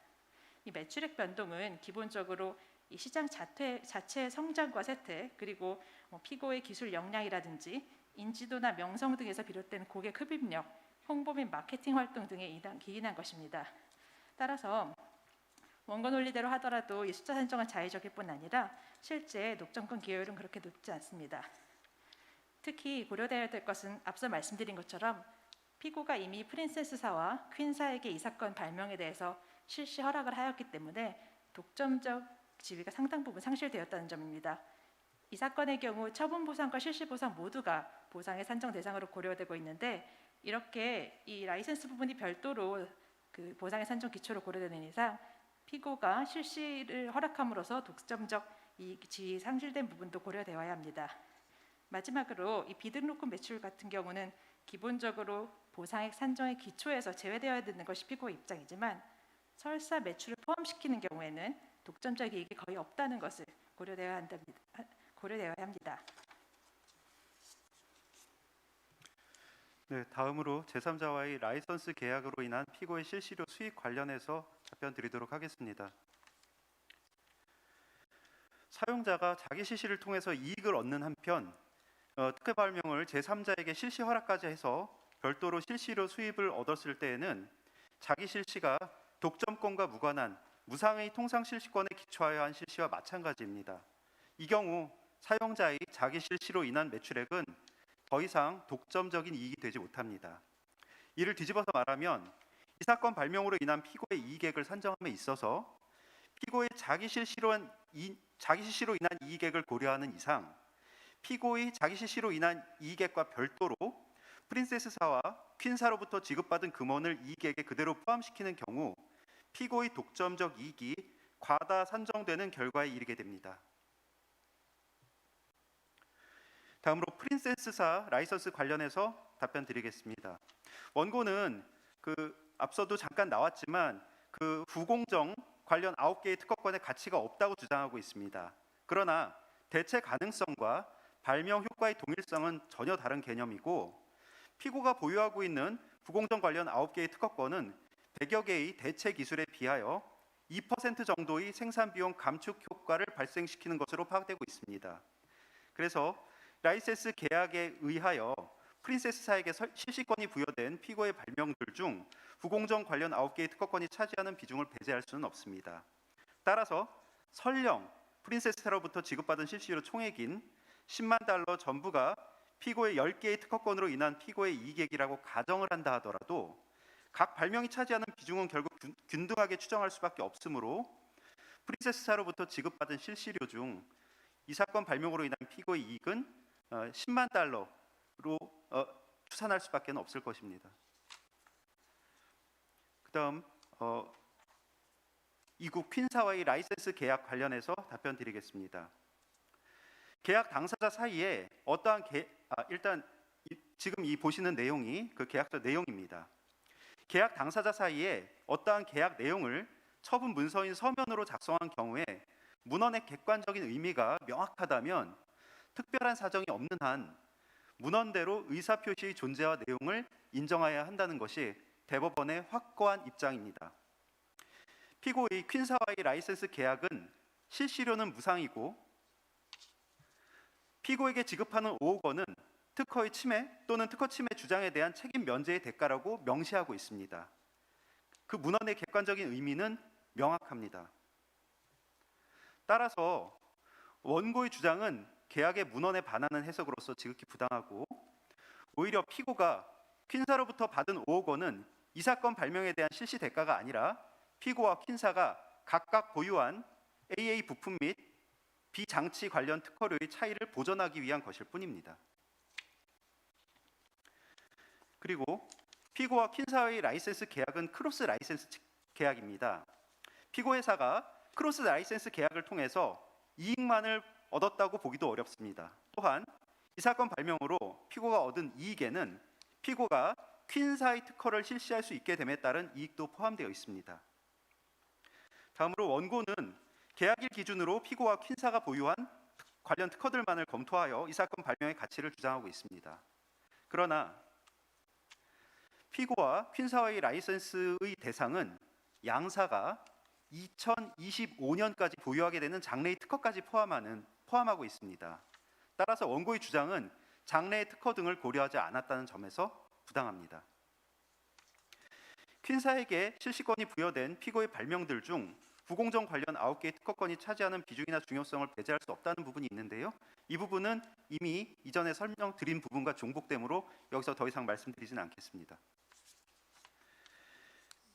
이 매출액 변동은 기본적으로 이 시장 자체의 성장과 쇠퇴 그리고 피고의 기술 역량이라든지 인지도나 명성 등에서 비롯된 고객 흡입력, 홍보 및 마케팅 활동 등에 기인한 것입니다. 따라서 원고 논리대로 하더라도 이 숫자 산정은 자의적일 뿐 아니라 실제 독점권 기여율은 그렇게 높지 않습니다. 특히 고려되어야 될 것은 앞서 말씀드린 것처럼 피고가 이미 프린세스사와 퀸사에게 이 사건 발명에 대해서 실시 허락을 하였기 때문에 독점적 지위가 상당 부분 상실되었다는 점입니다. 이 사건의 경우 처분 보상과 실시 보상 모두가 보상의 산정 대상으로 고려되고 있는데 이렇게 이 라이센스 부분이 별도로 그 보상의 산정 기초로 고려되는 이상 피고가 실시를 허락함으로써 독점적 이 지위 상실된 부분도 고려되어야 합니다. 마지막으로 이 비등록금 매출 같은 경우는 기본적으로 보상액 산정의 기초에서 제외되어야 되는 것이 피고의 입장이지만 설사 매출을 포함시키는 경우에는 독점적 이익이 거의 없다는 것을 고려되어야 합니다. 네, 다음으로 제3자와의 라이선스 계약으로 인한 피고의 실시료 수익 관련해서 답변 드리도록 하겠습니다. 사용자가 자기 실시를 통해서 이익을 얻는 한편 특허 발명을 제3자에게 실시 허락까지 해서 별도로 실시료 수입을 얻었을 때에는 자기 실시가 독점권과 무관한 무상의 통상 실시권에 기초하여 한 실시와 마찬가지입니다. 이 경우 사용자의 자기 실시로 인한 매출액은 더 이상 독점적인 이익이 되지 못합니다. 이를 뒤집어서 말하면 이 사건 발명으로 인한 피고의 이익액을 산정함에 있어서 피고의 자기 실시로 인한 이익액을 고려하는 이상 피고의 자기 실시로 인한 이익액과 별도로 프린세스사와 퀸사로부터 지급받은 금원을 이익액에 그대로 포함시키는 경우 피고의 독점적 이익이 과다 산정되는 결과에 이르게 됩니다. 다음으로 프린세스사 라이선스 관련해서 답변 드리겠습니다. 원고는 앞서도 잠깐 나왔지만 후공정 관련 9개의 특허권의 가치가 없다고 주장하고 있습니다. 그러나 대체 가능성과 발명 효과의 동일성은 전혀 다른 개념이고 피고가 보유하고 있는 후공정 관련 9개의 특허권은 100여 개의 대체 기술에 비하여 2% 정도의 생산 비용 감축 효과를 발생시키는 것으로 파악되고 있습니다. 그래서 라이센스 계약에 의하여 프린세스사에게 실시권이 부여된 피고의 발명들 중 후공정 관련 9개의 특허권이 차지하는 비중을 배제할 수는 없습니다. 따라서 설령 프린세스사로부터 지급받은 실시료 총액인 10만 달러 전부가 피고의 10개의 특허권으로 인한 피고의 이익액이라고 가정을 한다 하더라도 각 발명이 차지하는 비중은 결국 균등하게 추정할 수밖에 없으므로 프린세스사로부터 지급받은 실시료 중 이 사건 발명으로 인한 피고의 이익은 10만 달러로 추산할 수밖에 없을 것입니다. 그다음 이국 퀸사와의 라이센스 계약 관련해서 답변 드리겠습니다. 계약 당사자 사이에 어떠한 일단 지금 이 보시는 내용이 그 계약서 내용입니다. 계약 당사자 사이에 어떠한 계약 내용을 처분 문서인 서면으로 작성한 경우에 문헌의 객관적인 의미가 명확하다면 특별한 사정이 없는 한 문헌대로 의사표시의 존재와 내용을 인정해야 한다는 것이 대법원의 확고한 입장입니다. 피고의 퀸사와의 라이센스 계약은 실시료는 무상이고 피고에게 지급하는 5억 원은 특허의 침해 또는 특허 침해 주장에 대한 책임 면제의 대가라고 명시하고 있습니다. 그 문헌의 객관적인 의미는 명확합니다. 따라서 원고의 주장은 계약의 문헌에 반하는 해석으로서 지극히 부당하고 오히려 피고가 퀸사로부터 받은 5억 원은 이 사건 발명에 대한 실시 대가가 아니라 피고와 퀸사가 각각 보유한 AA 부품 및 비장치 관련 특허료의 차이를 보전하기 위한 것일 뿐입니다. 그리고 피고와 퀸사의 라이센스 계약은 크로스 라이센스 계약입니다. 피고 회사가 크로스 라이센스 계약을 통해서 이익만을 얻었다고 보기도 어렵습니다. 또한 이 사건 발명으로 피고가 얻은 이익에는 피고가 퀸사의 특허를 실시할 수 있게 됨에 따른 이익도 포함되어 있습니다. 다음으로 원고는 계약일 기준으로 피고와 퀸사가 보유한 관련 특허들만을 검토하여 이 사건 발명의 가치를 주장하고 있습니다. 그러나 피고와 퀸사와의 라이센스의 대상은 양사가 2025년까지 보유하게 되는 장래의 특허까지 포함하고 있습니다. 따라서 원고의 주장은 장래의 특허 등을 고려하지 않았다는 점에서 부당합니다. 퀸사에게 실시권이 부여된 피고의 발명들 중 부공정 관련 9개의 특허권이 차지하는 비중이나 중요성을 배제할 수 없다는 부분이 있는데요. 이 부분은 이미 이전에 설명드린 부분과 중복되므로 여기서 더 이상 말씀드리지는 않겠습니다.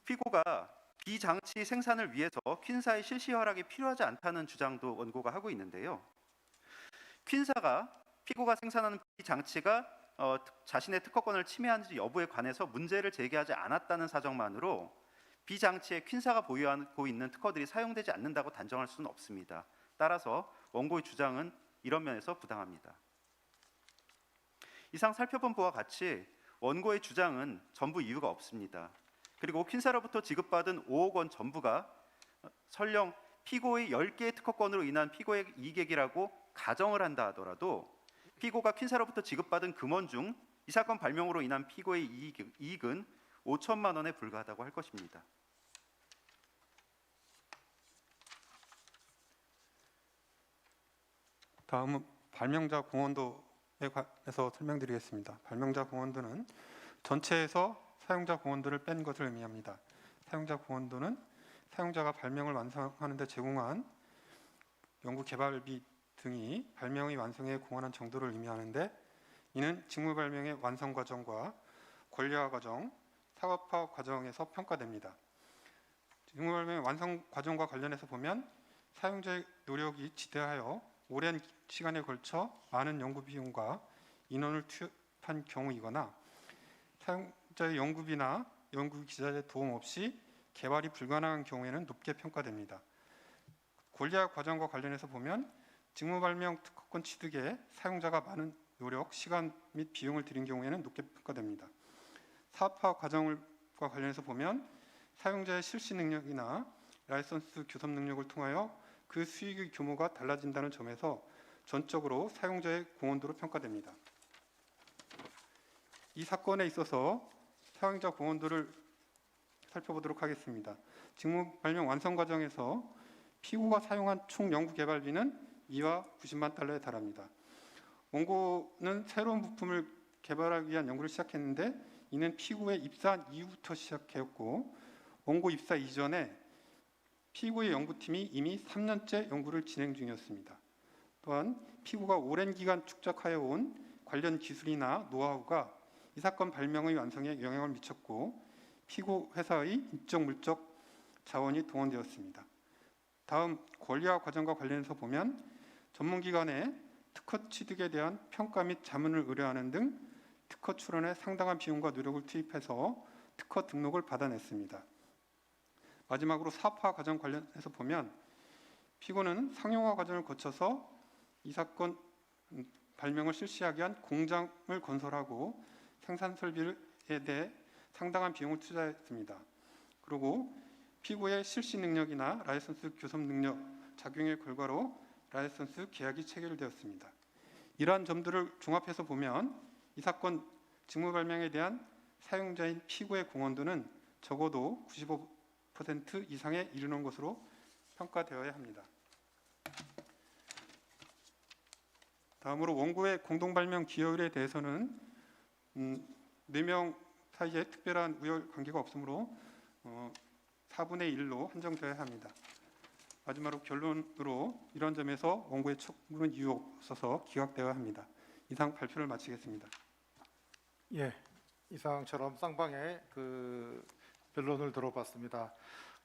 피고가 비장치 생산을 위해서 퀸사의 실시 허락이 필요하지 않다는 주장도 원고가 하고 있는데요. 퀸사가 피고가 생산하는 비장치가 자신의 특허권을 침해하는지 여부에 관해서 문제를 제기하지 않았다는 사정만으로 비장치에 퀸사가 보유하고 있는 특허들이 사용되지 않는다고 단정할 수는 없습니다. 따라서 원고의 주장은 이런 면에서 부당합니다. 이상 살펴본 바와 같이 원고의 주장은 전부 이유가 없습니다. 그리고 퀸사로부터 지급받은 5억 원 전부가 설령 피고의 10개의 특허권으로 인한 피고의 이익액이라고 가정을 한다 하더라도 피고가 퀸사로부터 지급받은 금원 중 이 사건 발명으로 인한 피고의 이익은 5천만 원에 불과하다고 할 것입니다. 다음은 발명자 공헌도에 관해서 설명드리겠습니다. 발명자 공헌도는 전체에서 사용자 공헌도를 뺀 것을 의미합니다. 사용자 공헌도는 사용자가 발명을 완성하는 데 제공한 연구 개발비 등이 발명의 완성에 공헌한 정도를 의미하는데, 이는 직무 발명의 완성 과정과 권리화 과정, 사업화 과정에서 평가됩니다. 직무 발명의 완성 과정과 관련해서 보면 사용자의 노력이 지대하여 오랜 시간에 걸쳐 많은 연구 비용과 인원을 투입한 경우이거나 사용자의 연구비나 연구 기자의 도움 없이 개발이 불가능한 경우에는 높게 평가됩니다. 권리화 과정과 관련해서 보면 직무 발명 특허권 취득에 사용자가 많은 노력, 시간 및 비용을 들인 경우에는 높게 평가됩니다. 사업화 과정과 관련해서 보면 사용자의 실시 능력이나 라이선스 교섭 능력을 통하여 그 수익의 규모가 달라진다는 점에서 전적으로 사용자의 공헌도로 평가됩니다. 이 사건에 있어서 사용자 공헌도를 살펴보도록 하겠습니다. 직무 발명 완성 과정에서 피고가 사용한 총 연구 개발비는 2와 90만 달러에 달합니다. 원고는 새로운 부품을 개발하기 위한 연구를 시작했는데, 이는 피고에 입사한 이후부터 시작했고, 원고 입사 이전에 피고의 연구팀이 이미 3년째 연구를 진행 중이었습니다. 또한 피고가 오랜 기간 축적하여 온 관련 기술이나 노하우가 이 사건 발명의 완성에 영향을 미쳤고, 피고 회사의 인적 물적 자원이 동원되었습니다. 다음 권리화 과정과 관련해서 보면 전문기관에 특허 취득에 대한 평가 및 자문을 의뢰하는 등 특허 출원에 상당한 비용과 노력을 투입해서 특허 등록을 받아냈습니다. 마지막으로 사업화 과정 관련해서 보면 피고는 상용화 과정을 거쳐서 이 사건 발명을 실시하기 위한 공장을 건설하고 생산 설비에 대해 상당한 비용을 투자했습니다. 그리고 피고의 실시 능력이나 라이선스 교섭 능력 작용의 결과로 라이선스 계약이 체결되었습니다. 이러한 점들을 종합해서 보면 이 사건 직무 발명에 대한 사용자인 피고의 공헌도는 적어도 95% 이상에 이르는 것으로 평가되어야 합니다. 다음으로 원고의 공동 발명 기여율에 대해서는 4명 사이에 특별한 우열 관계가 없으므로 4분의 1로 한정되어야 합니다. 마지막으로 결론으로 이런 점에서 원고의 촉구는 이유 없어서 기각되어야 합니다. 이상 발표를 마치겠습니다. 예, 이상처럼 쌍방의 그 변론을 들어봤습니다.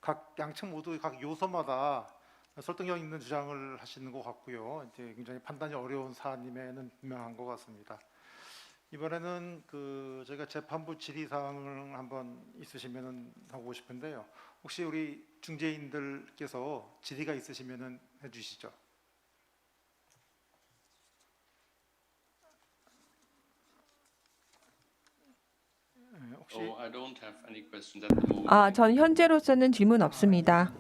각 양측 모두 각 요소마다 설득력 있는 주장을 하시는 것 같고요. 이제 굉장히 판단이 어려운 사안임에는 분명한 것 같습니다. 이번에는 그 저희가 재판부 질의 사항을 한번 있으시면은 하고 싶은데요. 혹시 우리 중재인들께서 질의가 있으시면은 해주시죠. 혹시 I don't have any questions at the moment. 전 현재로서는 질문 없습니다.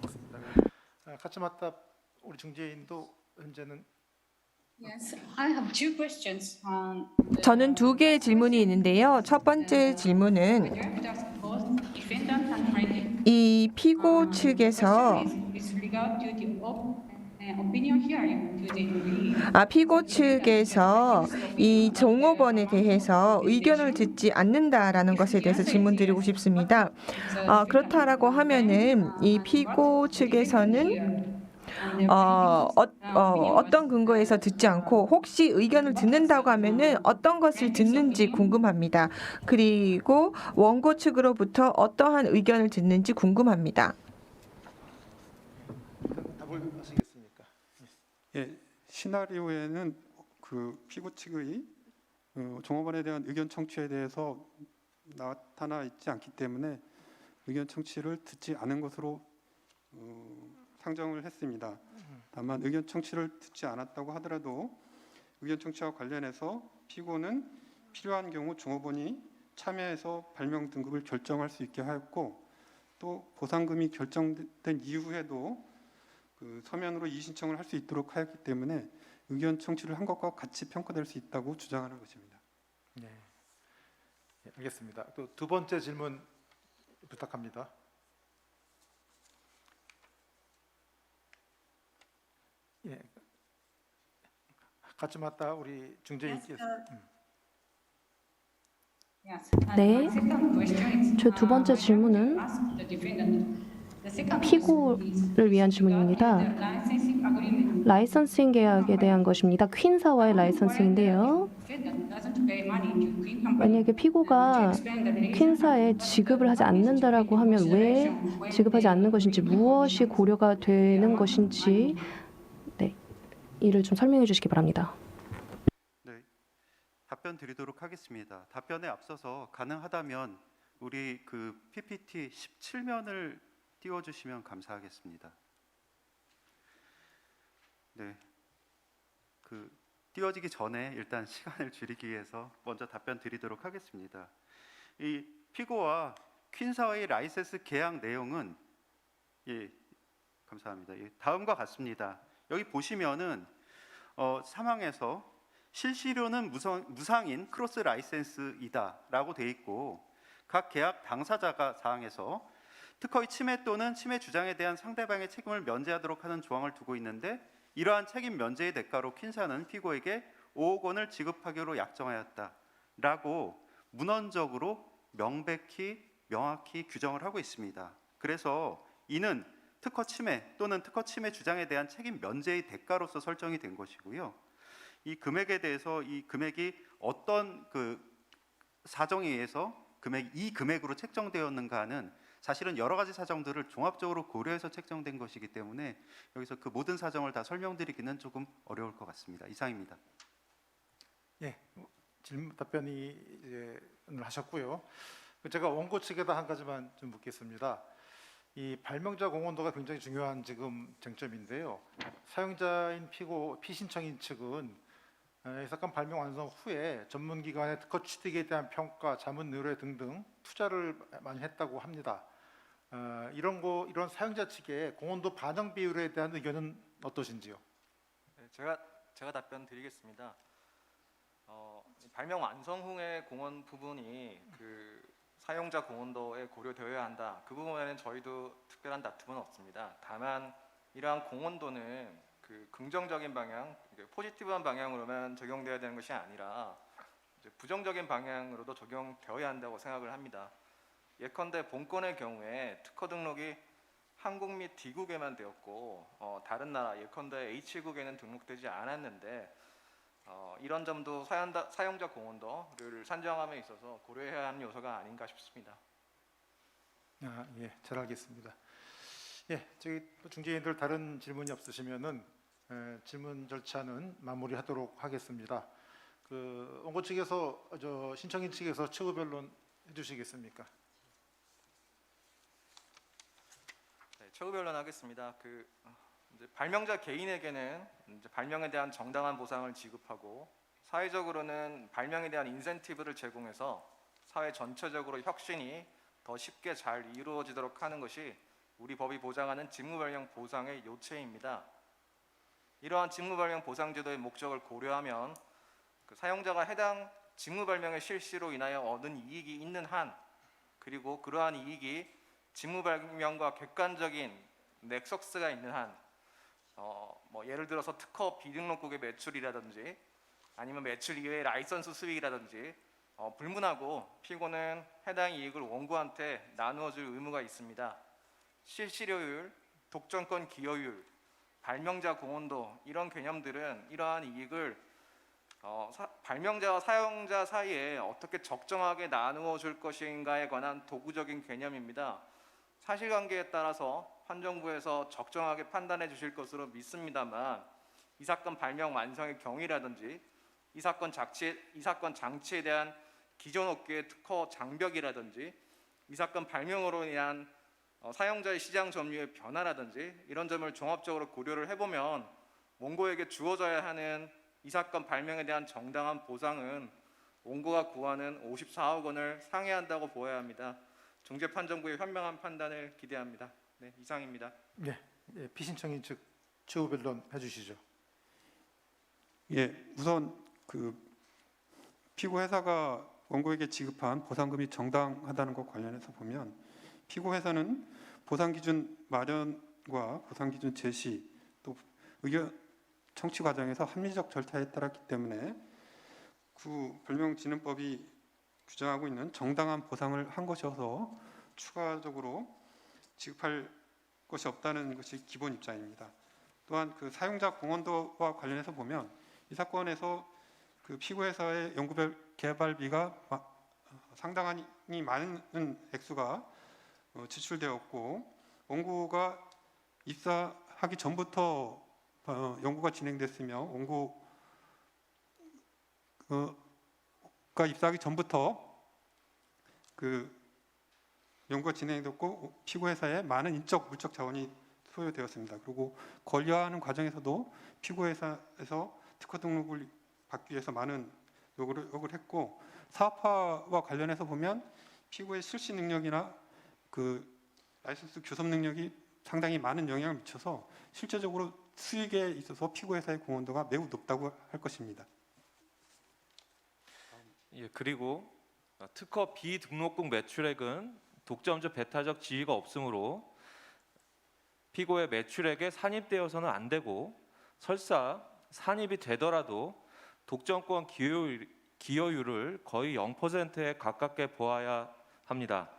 카츠마타 우리 중재인도 현재는 Yes, I have two questions. 저는 2개의 질문이 있는데요. 첫 번째 질문은 Whether does both defendant and plaintiff 이 피고 측에서 with regard to the opinion hearing to the jury. 피고 측에서 이 종업원에 대해서 의견을 듣지 않는다라는 것에 대해서 질문드리고 싶습니다. 그렇다라고 하면은 이 피고 측에서는 어떤 근거에서 듣지 않고 혹시 의견을 듣는다고 하면은 어떤 것을 듣는지 궁금합니다. 그리고 원고 측으로부터 어떠한 의견을 듣는지 궁금합니다. 답을 하시겠습니까? 예, 시나리오에는 그 피고 측의 종업원에 대한 의견 청취에 대해서 나타나 있지 않기 때문에 의견 청취를 듣지 않은 것으로 상정을 했습니다. 다만 의견 청취를 듣지 않았다고 하더라도 의견 청취와 관련해서 피고는 필요한 경우 종업원이 참여해서 발명 등급을 결정할 수 있게 하였고, 또 보상금이 결정된 이후에도 그 서면으로 이의 신청을 할 수 있도록 하였기 때문에 의견 청취를 한 것과 같이 평가될 수 있다고 주장하는 것입니다. 네, 예, 알겠습니다. 또 두 번째 질문 부탁합니다. 예, 카츠마타 우리 중재인께서 Yes. 네. My second question is, 제 두 번째 질문은 ask the defendant 피고를 위한 질문입니다. licensing agreement 라이선싱 계약에 대한 것입니다. 퀸사와의 라이선싱인데요. doesn't pay money to Queen Company 만약에 피고가 퀸사에 지급을 하지 않는다라고 하면 왜 지급하지 않는 것인지, 무엇이 고려가 되는 것인지, 네, 이를 좀 설명해 주시기 바랍니다. 네, 답변 드리도록 하겠습니다. 답변에 앞서서 가능하다면 우리 그 PPT 17면을 띄워주시면 감사하겠습니다. 네, 그 띄워지기 전에 일단 시간을 줄이기 위해서 먼저 답변 드리도록 하겠습니다. 이 피고와 퀸사와의 라이센스 계약 내용은 감사합니다. 다음과 같습니다. 여기 보시면은 사망에서 실시료는 무상인 크로스 라이센스이다라고 돼 있고, 각 계약 당사자가 사항에서 특허의 침해 또는 침해 주장에 대한 상대방의 책임을 면제하도록 하는 조항을 두고 있는데, 이러한 책임 면제의 대가로 퀸사는 피고에게 5억 원을 지급하기로 약정하였다라고 문헌적으로 명확히 규정을 하고 있습니다. 그래서 이는 특허 침해 또는 특허 침해 주장에 대한 책임 면제의 대가로서 설정이 된 것이고요. 이 금액에 대해서 이 금액이 어떤 그 사정에 의해서 이 금액으로 책정되었는가는 사실은 여러 가지 사정들을 종합적으로 고려해서 책정된 것이기 때문에 여기서 그 모든 사정을 다 설명드리기는 조금 어려울 것 같습니다. 이상입니다. 예, 질문 답변이 오늘 하셨고요. 제가 원고 측에다 한 가지만 좀 묻겠습니다. 이 발명자 공헌도가 굉장히 중요한 지금 쟁점인데요. 사용자인 피신청인 측은 이 사건 발명 완성 후에 전문기관의 특허 취득에 대한 평가, 자문 의뢰 등등 투자를 많이 했다고 합니다. 이런 사용자 측의 공헌도 반영 비율에 대한 의견은 어떠신지요? 네, 제가 답변 드리겠습니다. 발명 완성 후의 공헌 부분이 그 사용자 공헌도에 고려되어야 한다. 그 부분에는 저희도 특별한 다툼은 없습니다. 다만 이러한 공헌도는 그 긍정적인 방향, 포지티브한 방향으로만 적용되어야 되는 것이 아니라 이제 부정적인 방향으로도 적용되어야 한다고 생각을 합니다. 예컨대 본건의 경우에 특허 등록이 한국 및 D국에만 되었고 다른 나라 예컨대 H국에는 등록되지 않았는데 이런 점도 사용자 공헌도를 산정함에 있어서 고려해야 하는 요소가 아닌가 싶습니다. 예, 잘 알겠습니다. 예, 저희 중재인들 다른 질문이 없으시면은 질문 절차는 마무리하도록 하겠습니다. 그 원고 측에서 신청인 측에서 최후 변론 해주시겠습니까? 네, 최후 변론하겠습니다. 이제 발명자 개인에게는 이제 발명에 대한 정당한 보상을 지급하고 사회적으로는 발명에 대한 인센티브를 제공해서 사회 전체적으로 혁신이 더 쉽게 잘 이루어지도록 하는 것이 우리 법이 보장하는 직무발명 보상의 요체입니다. 이러한 직무발명 보상제도의 목적을 고려하면 그 사용자가 해당 직무발명의 실시로 인하여 얻은 이익이 있는 한, 그리고 그러한 이익이 직무발명과 객관적인 넥서스가 있는 한, 예를 들어서 특허 비등록국의 매출이라든지 아니면 매출 이외의 라이선스 수익이라든지 불문하고 피고는 해당 이익을 원고한테 나누어줄 의무가 있습니다. 실시료율, 독점권 기여율, 발명자 공헌도 이런 개념들은 이러한 이익을 발명자와 사용자 사이에 어떻게 적정하게 나누어 줄 것인가에 관한 도구적인 개념입니다. 사실관계에 따라서 판정부에서 적정하게 판단해 주실 것으로 믿습니다만, 이 사건 발명 완성의 경위라든지 이 사건 장치에 대한 기존 업계의 특허 장벽이라든지 이 사건 발명으로 인한 사용자의 시장 점유의 변화라든지 이런 점을 종합적으로 고려를 해보면 원고에게 주어져야 하는 이 사건 발명에 대한 정당한 보상은 원고가 구하는 54억 원을 상회한다고 보아야 합니다. 중재판정부의 현명한 판단을 기대합니다. 네, 이상입니다. 네, 피신청인 측 최후 변론 해주시죠. 예, 우선 그 피고 회사가 원고에게 지급한 보상금이 정당하다는 것 관련해서 보면 피고 회사는 보상 기준 마련과 보상 기준 제시 또 의견 청취 과정에서 합리적 절차에 따랐기 때문에 그 발명진흥법이 규정하고 있는 정당한 보상을 한 것이어서 추가적으로 지급할 것이 없다는 것이 기본 입장입니다. 또한 그 사용자 공헌도와 관련해서 보면 이 사건에서 그 피고회사의 연구 개발비가 상당히 많은 액수가 지출되었고 원고가 입사하기 전부터 연구가 진행됐으며 원고가 입사하기 전부터 그 연구가 진행됐고 피고회사에 많은 인적 물적 자원이 소요되었습니다. 그리고 권리화하는 과정에서도 피고회사에서 특허 등록을 받기 위해서 많은 노력을 했고 사업화와 관련해서 보면 피고의 실시 능력이나 그 라이선스 교섭 능력이 상당히 많은 영향을 미쳐서 실제적으로 수익에 있어서 피고회사의 공헌도가 매우 높다고 할 것입니다. 예, 그리고 특허 비등록국 매출액은 독점적 배타적 지위가 없으므로 피고의 매출액에 산입되어서는 안 되고 설사 산입이 되더라도 독점권 기여율을 거의 0%에 가깝게 보아야 합니다.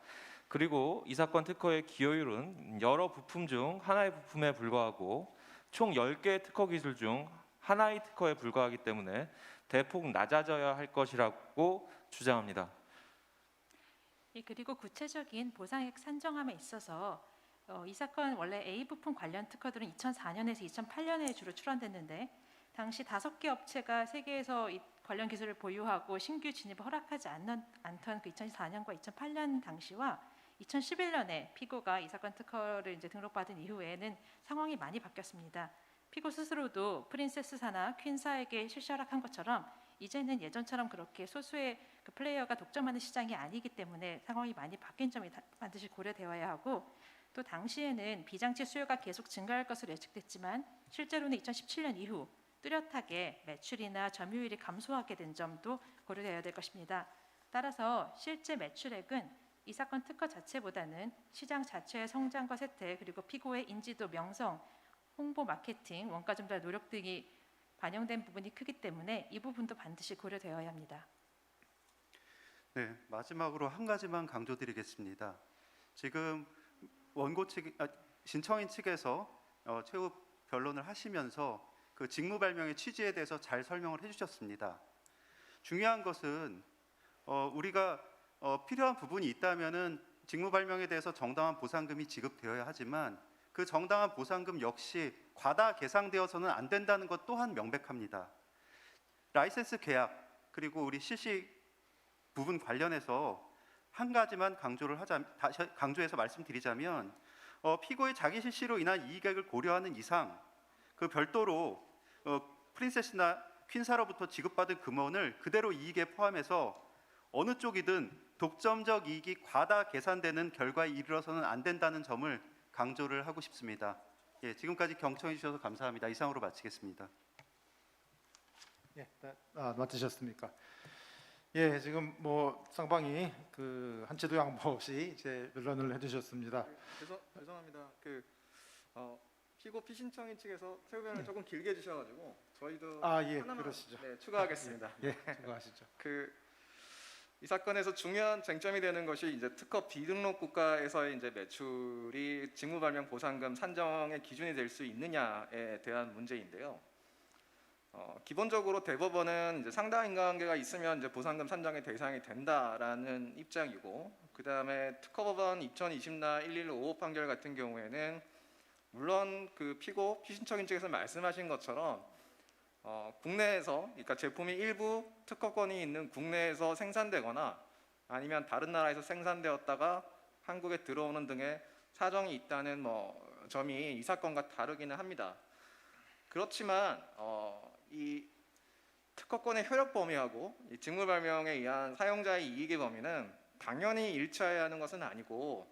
그리고 이 사건 특허의 기여율은 여러 부품 중 하나의 부품에 불과하고 총 10개의 특허 기술 중 하나의 특허에 불과하기 때문에 대폭 낮아져야 할 것이라고 주장합니다. 예, 그리고 구체적인 보상액 산정함에 있어서 이 사건 원래 A 부품 관련 특허들은 2004년에서 2008년에 주로 출원됐는데 당시 5개 업체가 세계에서 이 관련 기술을 보유하고 신규 진입을 허락하지 않던 그 2004년과 2008년 당시와 2011년에 피고가 이 사건 특허를 이제 등록받은 이후에는 상황이 많이 바뀌었습니다. 피고 스스로도 프린세스사나 퀸사에게 실시 허락한 것처럼 이제는 예전처럼 그렇게 소수의 그 플레이어가 독점하는 시장이 아니기 때문에 상황이 많이 바뀐 점이 반드시 고려되어야 하고 또 당시에는 비장치 수요가 계속 증가할 것으로 예측됐지만 실제로는 2017년 이후 뚜렷하게 매출이나 점유율이 감소하게 된 점도 고려되어야 될 것입니다. 따라서 실제 매출액은 이 사건 특허 자체보다는 시장 자체의 성장과 쇠퇴 그리고 피고의 인지도, 명성, 홍보, 마케팅, 원가 전달 노력 등이 반영된 부분이 크기 때문에 이 부분도 반드시 고려되어야 합니다. 네, 마지막으로 한 가지만 강조드리겠습니다. 지금 원고 측, 신청인 측에서 최후 변론을 하시면서 그 직무 발명의 취지에 대해서 잘 설명을 해주셨습니다. 중요한 것은 우리가 필요한 부분이 있다면은 직무 발명에 대해서 정당한 보상금이 지급되어야 하지만 그 정당한 보상금 역시 과다 계상되어서는 안 된다는 것 또한 명백합니다. 라이센스 계약 그리고 우리 실시 부분 관련해서 한 가지만 강조해서 말씀드리자면 피고의 자기 실시로 인한 이익액을 고려하는 이상 그 별도로 프린세스나 퀸사로부터 지급받은 금원을 그대로 이익에 포함해서 어느 쪽이든 독점적 이익이 과다 계산되는 결과에 이르러서는 안 된다는 점을 강조를 하고 싶습니다. 예, 지금까지 경청해 주셔서 감사합니다. 이상으로 마치겠습니다. 예, 맡으셨습니까? 예, 지금 뭐 쌍방이 그 한치도 양보 없이 이제 변론을 해주셨습니다. 죄송합니다. 피고 피신청인 측에서 최후 변을 조금 길게 해주셔가지고 저희도 예, 하나만 그러시죠. 추가하겠습니다. 예, 추가하시죠. 이 사건에서 중요한 쟁점이 되는 것이 이제 특허 비등록 국가에서의 이제 매출이 직무 발명 보상금 산정의 기준이 될 수 있느냐에 대한 문제인데요. 기본적으로 대법원은 이제 상당 인과관계가 있으면 이제 보상금 산정의 대상이 된다라는 입장이고, 그 다음에 특허법원 2020나 115 판결 같은 경우에는 물론 그 피고 피신청인 측에서 말씀하신 것처럼 국내에서, 그러니까 제품이 일부 특허권이 있는 국내에서 생산되거나 아니면 다른 나라에서 생산되었다가 한국에 들어오는 등의 사정이 있다는 점이 이 사건과 다르기는 합니다. 그렇지만 이 특허권의 효력 범위하고 이 직무 발명에 의한 사용자의 이익의 범위는 당연히 일치해야 하는 것은 아니고,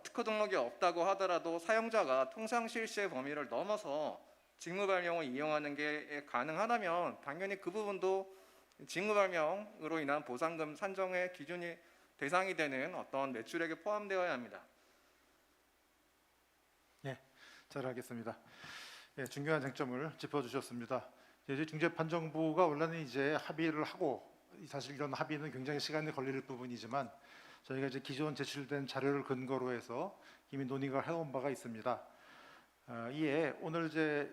특허 등록이 없다고 하더라도 사용자가 통상 실시의 범위를 넘어서 직무 발명을 이용하는 게 가능하다면 당연히 그 부분도 직무 발명으로 인한 보상금 산정의 기준이 대상이 되는 어떤 매출액에 포함되어야 합니다. 예, 잘 알겠습니다. 예, 중요한 쟁점을 짚어주셨습니다. 이제 중재판정부가 원래는 이제 합의를 하고, 사실 이런 합의는 굉장히 시간이 걸릴 부분이지만 저희가 이제 기존 제출된 자료를 근거로 해서 이미 논의가 해온 바가 있습니다. 이에 오늘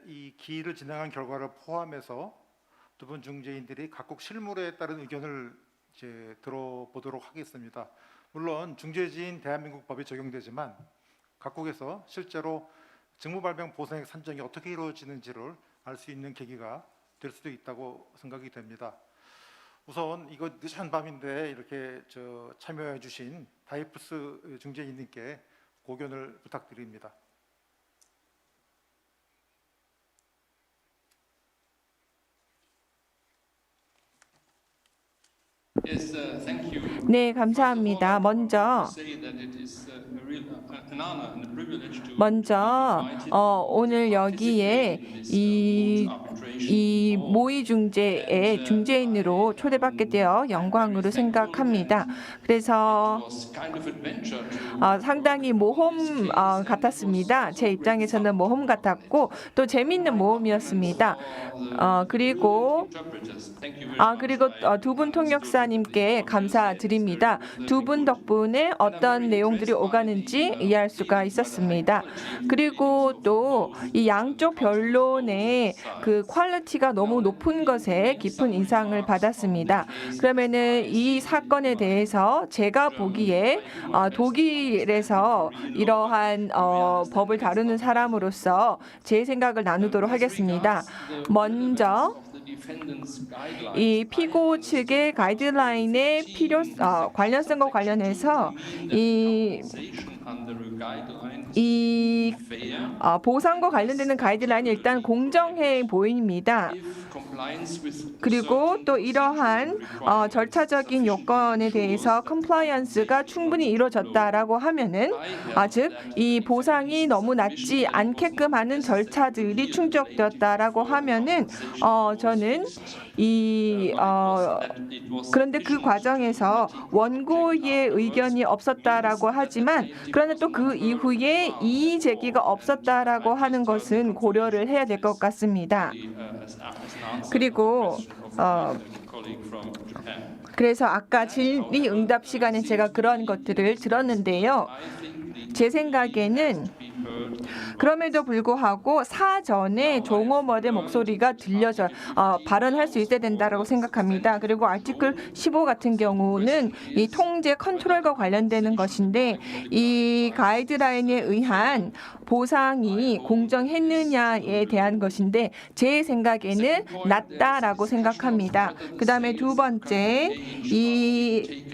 이 기일을 진행한 결과를 포함해서 두 분 중재인들이 각국 실무에 따른 의견을 들어보도록 하겠습니다. 물론 중재지인 대한민국 법이 적용되지만 각국에서 실제로 직무발명 보상액 산정이 어떻게 이루어지는지를 알 수 있는 계기가 될 수도 있다고 생각이 됩니다. 우선 이거 늦은 밤인데 이렇게 참여해 주신 다이프스 중재인님께 고견을 부탁드립니다. 네, 감사합니다. 먼저 오늘 여기에 이 모의 중재의 중재인으로 초대받게 되어 영광으로 생각합니다. 그래서 상당히 모험 같았습니다. 제 입장에서는 모험 같았고 또 재미있는 모험이었습니다. 그리고 두 분 통역사님께 감사드립니다. 두 분 덕분에 어떤 내용들이 오가는지 이해할 수가 있었습니다. 그리고 또 이 양쪽 변론의 그 퀄리티가 너무 높은 것에 깊은 인상을 받았습니다. 그러면은 이 사건에 대해서 제가 보기에 독일에서 이러한 법을 다루는 사람으로서 제 생각을 나누도록 하겠습니다. 먼저 이 피고 측의 가이드라인의 관련성과 관련해서 이 보상과 관련되는 가이드라인이 일단 공정해 보입니다. 그리고 또 이러한 절차적인 요건에 대해서 컴플라이언스가 충분히 이루어졌다라고 하면은 즉 이 보상이 너무 낮지 않게끔 하는 절차들이 충족되었다라고 하면은 저는 그런데 그 과정에서 원고의 의견이 없었다라고 하지만 그런데 또 그 이후에 이의 제기가 없었다라고 하는 것은 고려를 해야 될 것 같습니다. 그리고 그래서 아까 질의응답 시간에 제가 그런 것들을 들었는데요. 제 생각에는 그럼에도 불구하고 사전에 종업원의 목소리가 들려져 발언할 수 있어야 된다고 생각합니다. 그리고 아티클 15 같은 경우는 이 통제 컨트롤과 관련되는 것인데 이 가이드라인에 의한 보상이 공정했느냐에 대한 것인데 제 생각에는 낮다라고 생각합니다. 그다음에 두 번째 이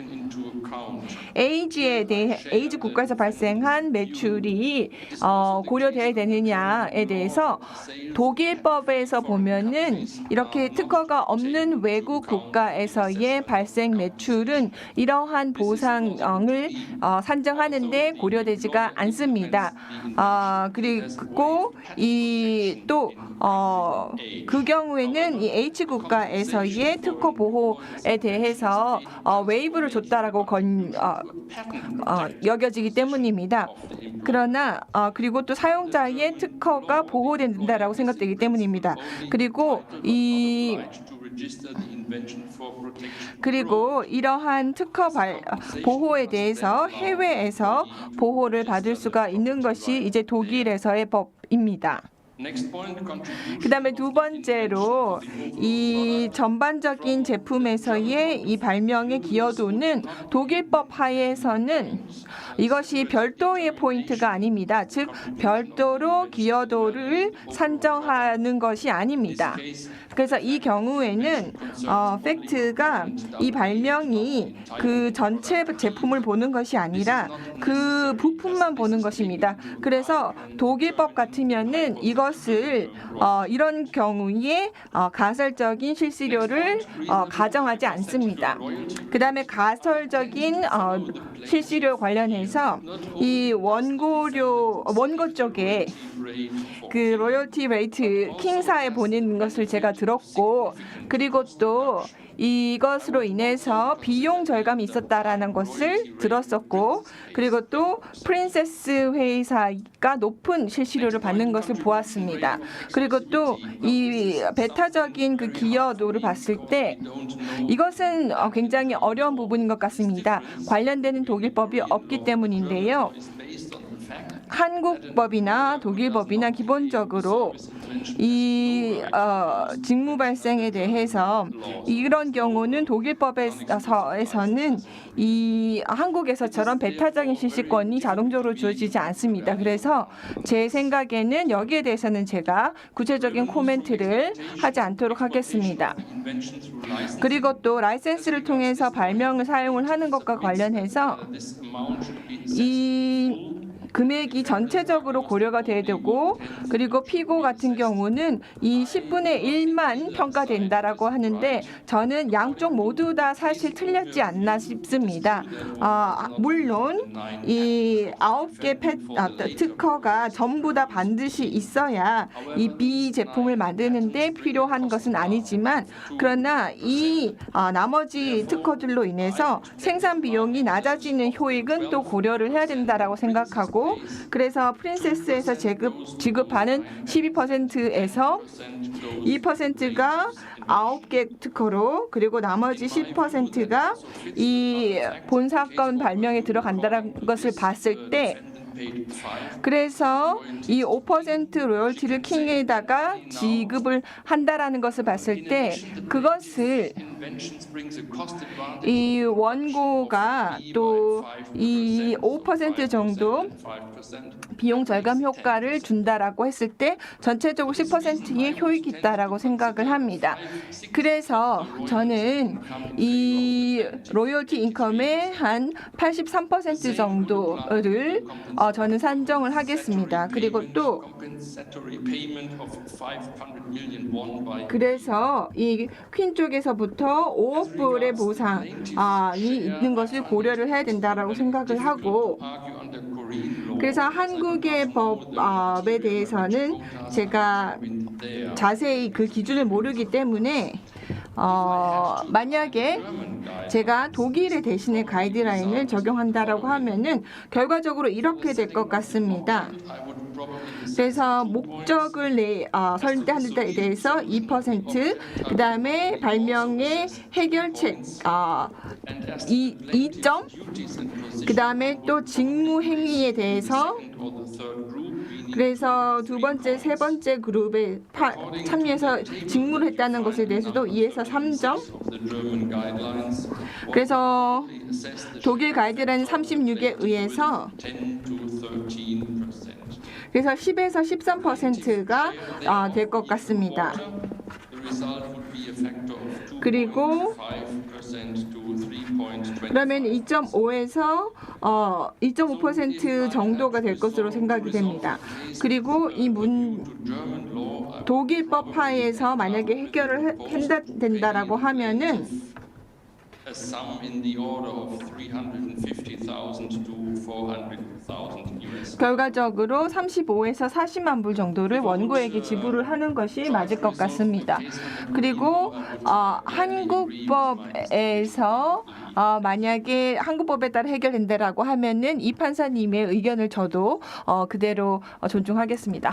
에이즈 국가에서 발생한 매출이 고려되어야 되느냐에 대해서 독일법에서 보면은 이렇게 특허가 없는 외국 국가에서의 발생 매출은 이러한 보상을 산정하는데 고려되지가 않습니다. 그리고 그 경우에는 이 H 국가에서의 특허 보호에 대해서 웨이브를 줬다라고 여겨지기 때문입니다. 그러나 그리고 또 사용자의 특허가 보호된다라고 생각되기 때문입니다. 그리고 이러한 특허 보호에 대해서 해외에서 보호를 받을 수가 있는 것이 이제 독일에서의 법입니다. 그다음에 두 번째로 이 전반적인 제품에서의 이 발명의 기여도는 독일법 하에서는 이것이 별도의 포인트가 아닙니다. 즉 별도로 기여도를 산정하는 것이 아닙니다. 그래서 이 경우에는 팩트가 이 발명이 그 전체 제품을 보는 것이 아니라 그 부품만 보는 것입니다. 그래서 독일법 같으면은 이것을 이런 경우에 가설적인 실수료를 가정하지 않습니다. 그다음에 가설적인 실수료 관련해서 이 원고 쪽에 그 로열티 레이트 킹사에 보내는 것을 제가 들었고 그리고 또 이것으로 인해서 비용 절감이 있었다라는 것을 들었었고 그리고 또 프린세스 회사가 높은 실수료를 받는 것을 보았습니다. 그리고 또 이 배타적인 그 기여도를 봤을 때 이것은 굉장히 어려운 부분인 것 같습니다. 관련되는 독일법이 없기 때문인데요. 한국법이나 독일법이나 기본적으로 이 직무 발생에 대해서 이런 경우는 독일법에서는 이 한국에서처럼 배타적인 실시권이 자동적으로 주어지지 않습니다. 그래서 제 생각에는 여기에 대해서는 제가 구체적인 코멘트를 하지 않도록 하겠습니다. 그리고 또 라이센스를 통해서 발명을 사용을 하는 것과 관련해서 이 금액이 전체적으로 고려가 돼야 되고, 그리고 피고 같은 경우는 이 10분의 1만 평가된다라고 하는데 저는 양쪽 모두 다 사실 틀렸지 않나 싶습니다. 물론 이 9개 특허가 전부 다 반드시 있어야 이 B 제품을 만드는데 필요한 것은 아니지만, 그러나 이 나머지 특허들로 인해서 생산 비용이 낮아지는 효익은 또 고려를 해야 된다라고 생각하고, 그래서 프린세스에서 지급하는 12%에서 2%가 9개 특허로, 그리고 나머지 10%가 이 본사건 발명에 들어간다는 것을 봤을 때, 그래서 이 5% 로열티를 킹에다가 지급을 한다라는 것을 봤을 때, 그것을 이 원고가 또 이 5% 정도 비용 절감 효과를 준다라고 했을 때 전체적으로 10%의 효익이 있다라고 생각을 합니다. 그래서 저는 이 로열티 인컴의 한 83% 정도를 저는 산정을 하겠습니다. 그리고 또 그래서 이 퀸 쪽에서부터 5억 불의 보상이 있는 것을 고려를 해야 된다라고 생각을 하고, 그래서 한국의 법에 대해서는 제가 자세히 그 기준을 모르기 때문에 만약에 제가 독일의 대신에 가이드라인을 적용한다라고 하면은 결과적으로 이렇게 될 것 같습니다. 그래서 목적을 설계하는 데 대해서 2%, 그 다음에 발명의 해결책 2점, 그 다음에 또 직무 행위에 대해서, 그래서 두 번째, 세 번째 그룹에 참여해서 직무를 했다는 것에 대해서도 2에서 3점. 그래서 독일 가이드라인 36에 의해서 그래서 10에서 13%가 될 것 같습니다. 그리고 그러면 2.5에서 2.5% 정도가 될 것으로 생각이 됩니다. 그리고 이 독일법 하에서 만약에 해결을 된다라고 하면은 결과적으로 35에서 40만 불 정도를 원고에게 지불을 하는 것이 맞을 것 같습니다. 그리고 한국법에서 만약에 한국법에 따라 해결된다라고 하면은 이 판사님의 의견을 저도 그대로 존중하겠습니다.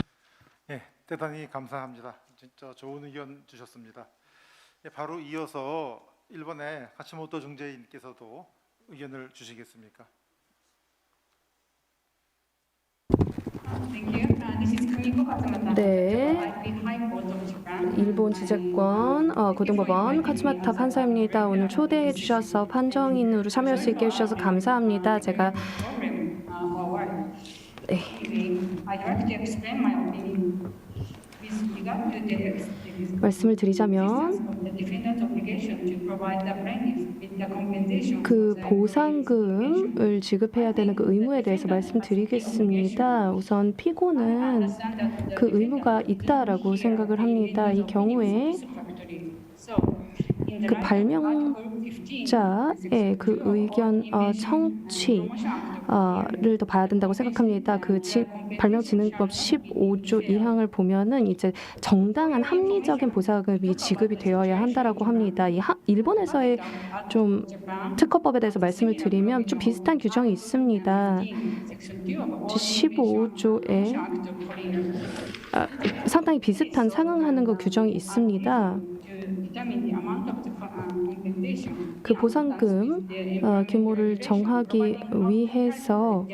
네, 대단히 감사합니다. 진짜 좋은 의견 주셨습니다. 네, 바로 이어서 일본의 하치모토 중재인께서도 의견을 주시겠습니까? 네, 일본 지재권 고등법원 카츠마타 판사입니다. 오늘 초대해 주셔서 판정인으로 참여할 수 있게 해주셔서 감사합니다. 제가 말씀을 드리자면 그 보상금을 지급해야 되는 그 의무에 대해서 말씀드리겠습니다. 우선 피고는 그 의무가 있다라고 생각을 합니다. 이 경우에 그 발명자의 그 의견 청취를 더 봐야 된다고 생각합니다. 그 발명진흥법 15조 2항을 보면은 이제 정당한 합리적인 보상금이 지급이 되어야 한다라고 합니다. 일본에서의 좀 특허법에 대해서 말씀을 드리면 좀 비슷한 규정이 있습니다. 15조에 상당히 비슷한 상응하는 그 규정이 있습니다. 그 보상금 규모를 정하기 위해서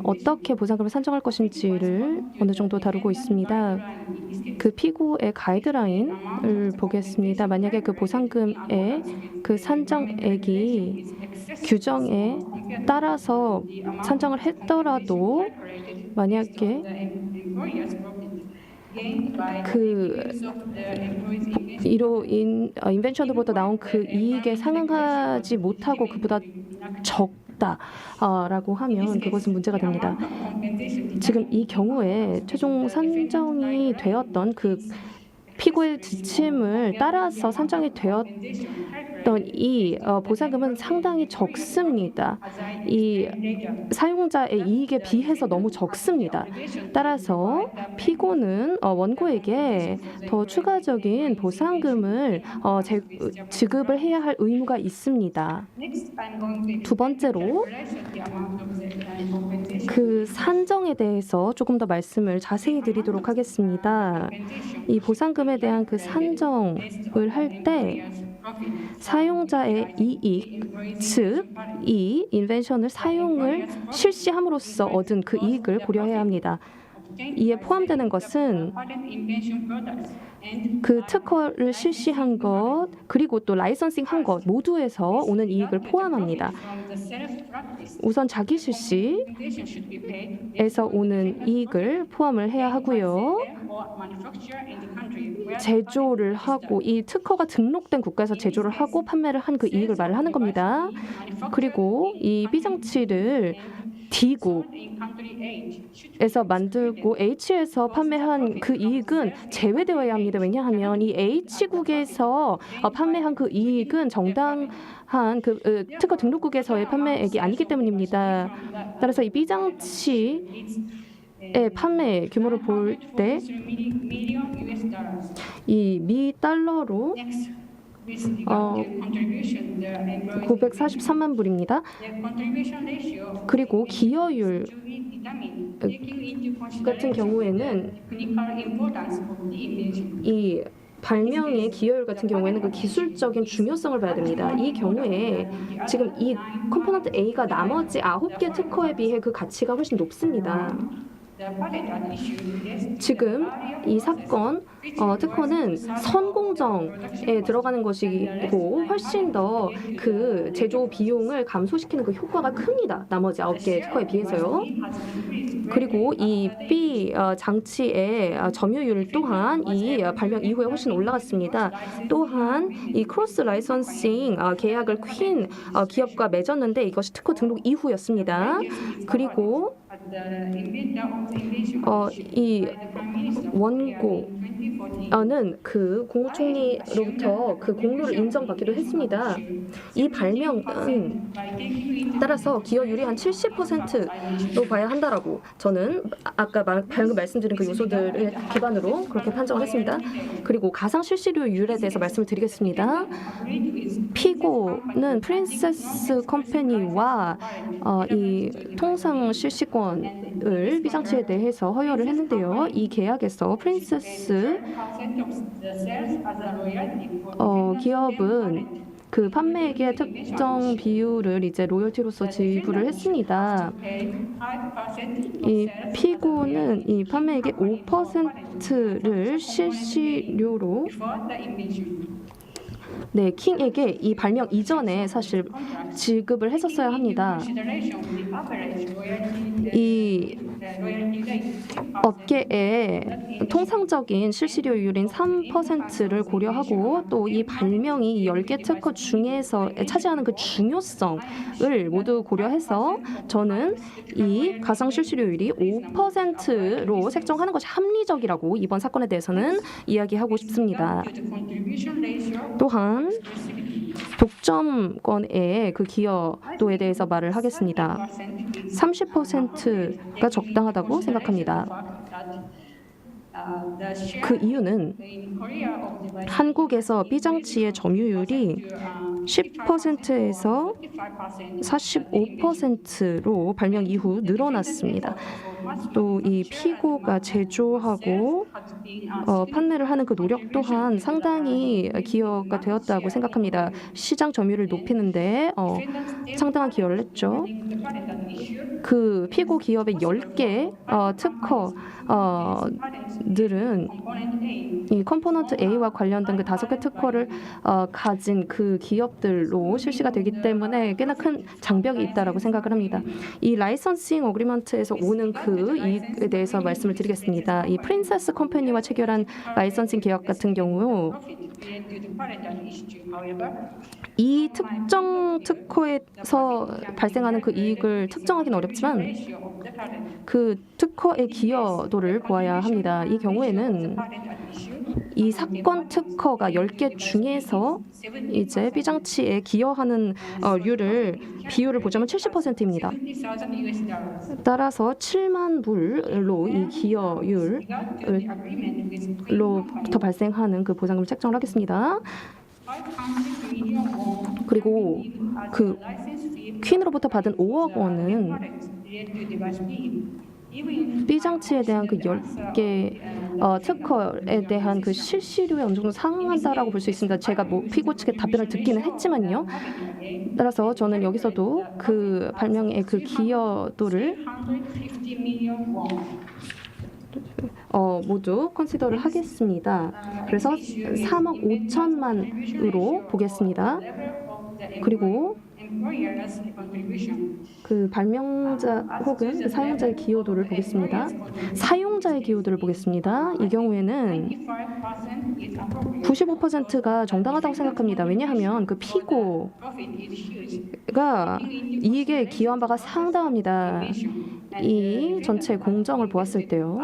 어떻게 보상금을 산정할 것인지를 어느 정도 다루고 있습니다. 그 피고의 가이드라인을 보겠습니다. 만약에 그 보상금의 그 산정액이 규정에 따라서 산정을 했더라도 만약에 그 인벤션으로부터 나온 그 이익에 상응하지 못하고 그보다 적다라고 하면 그것은 문제가 됩니다. 지금 이 경우에 최종 산정이 되었던 그 피고의 지침을 따라서 산정이 되었던 이 보상금은 상당히 적습니다. 이 사용자의 이익에 비해서 너무 적습니다. 따라서 피고는 원고에게 더 추가적인 보상금을 지급을 해야 할 의무가 있습니다. 두 번째로 그 산정에 대해서 조금 더 말씀을 자세히 드리도록 하겠습니다. 이 보상금에 대한 그 산정을 할 때 사용자의 이익, 즉 이 인벤션을 사용을 실시함으로써 얻은 그 이익을 고려해야 합니다. 이에 포함되는 것은 그 특허를 실시한 것 그리고 또 라이선싱한 것 모두에서 오는 이익을 포함합니다. 우선 자기 실시에서 오는 이익을 포함을 해야 하고요. 제조를 하고 이 특허가 등록된 국가에서 제조를 하고 판매를 한 그 이익을 말을 하는 겁니다. 그리고 이 B장치를 D국에서 만들고 H에서 판매한 그 이익은 제외되어야 합니다. 왜냐하면 이 H국에서 판매한 그 이익은 정당한 그 특허 등록국에서의 판매액이 아니기 때문입니다. 따라서 이 B장치의 판매 규모를 볼 때 이 미 달러로 943만 불입니다. 그리고 기여율 같은 경우에는 이 발명의 기여율 같은 경우에는 그 기술적인 중요성을 봐야 됩니다. 이 경우에 지금 이 컴포넌트 A가 나머지 9개 특허에 비해 그 가치가 훨씬 높습니다. 지금 이 사건 특허는 선공정에 들어가는 것이고 훨씬 더 그 제조 비용을 감소시키는 그 효과가 큽니다. 나머지 9개 특허에 비해서요. 그리고 이 B 장치의 점유율 또한 이 발명 이후에 훨씬 올라갔습니다. 또한 이 크로스 라이선싱 계약을 퀸 기업과 맺었는데 이것이 특허 등록 이후였습니다. 그리고 이 원고는 그 국무총리로부터 그 공로를 인정받기도 했습니다. 이 발명은 따라서 기여율이 한 70%로 봐야 한다라고 저는 아까 방금 말씀드린 그 요소들을 기반으로 그렇게 판정을 했습니다. 그리고 가상 실시료율에 대해서 말씀을 드리겠습니다. 피고는 프린세스 컴퍼니와 이 통상 실시권을 B장치에 대해서 허여를 했는데요. 이 계약에서 프린세스 기업은 그 판매액의 특정 비율을 이제 로열티로서 지불을 했습니다. 이 피고는 이 판매액의 5%를 실시료로 킹에게 이 발명 이전에 사실 지급을 했었어야 합니다. 이 업계의 통상적인 실시료율인 3%를 고려하고 또 이 발명이 10개 특허 중에서 차지하는 그 중요성을 모두 고려해서 저는 이 가상 실시료율이 5%로 책정하는 것이 합리적이라고 이번 사건에 대해서는 이야기하고 싶습니다. 또한 독점권의 그 기여도에 대해서 말을 하겠습니다. 30%가 적당하다고 생각합니다. 그 이유는 한국에서 B장치의 점유율이 10%에서 45%로 발명 이후 늘어났습니다. 또 이 피고가 제조하고 판매를 하는 그 노력 또한 상당히 기여가 되었다고 생각합니다. 시장 점유율을 높이는데 상당한 기여를 했죠. 그 피고 기업의 10개 특허들은 이 컴포넌트 A와 관련된 그 5개 특허를 가진 그 기업들로 실시가 되기 때문에 꽤나 큰 장벽이 있다라고 생각을 합니다. 이 라이선싱 어그리먼트에서 오는 그 이익에 대해서 말씀을 드리겠습니다. 이 프린세스 컴퍼니와 체결한 라이선싱 계약 같은 경우 이 특정 특허에서 발생하는 그 이익을 특정하기는 어렵지만 그 특허의 기여도를 보아야 합니다. 이 경우에는 이 사건 특허가 10개 중에서 이제 B장치에 기여하는 비율을 보자면 70%입니다. 따라서 7만 불로 이 기여율로부터 발생하는 그 보상금을 책정을 하겠습니다. 그리고 그 퀸으로부터 받은 5억 원은 B장치에 대한 그 10개 특허에 대한 그 실시료에 어느 정도 상응한다라고 볼 수 있습니다. 제가 피고 측의 답변을 듣기는 했지만요. 따라서 저는 여기서도 그 발명의 그 기여도를 모두 컨시더를 하겠습니다. 그래서 3억 5천만으로 보겠습니다. 그리고 그 발명자 혹은 그 사용자의 기여도를 보겠습니다. 사용자의 기여도를 보겠습니다. 이 경우에는 95%가 정당하다고 생각합니다. 왜냐하면 그 피고가 이익에 기여한 바가 상당합니다. 이 전체 공정을 보았을 때요.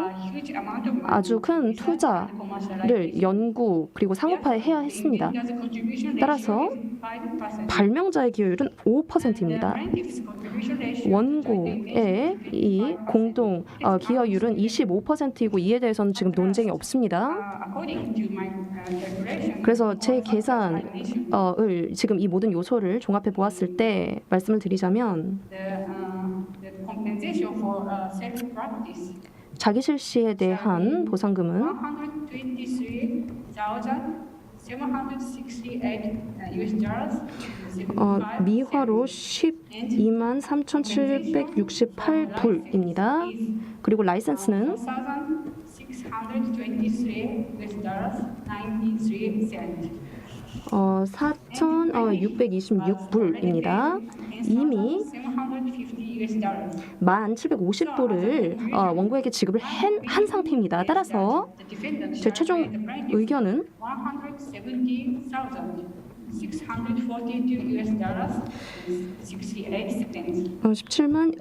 아주 큰 투자를 연구 그리고 상업화에 해야 했습니다. 따라서 발명자의 기여율은 5%입니다. 원고의 이 공동 기여율은 25%이고 이에 대해서는 지금 논쟁이 없습니다. 그래서 제 계산을 지금 이 모든 요소를 종합해 보았을 때 말씀을 드리자면 자기 실시에 대한 보상금은 미화로 12만 3,768불입니다. 그리고 라이센스는 4,626불입니다. 이미 1,750불을 원고에게 지급을 한 상태입니다. 따라서 제 최종 의견은 17만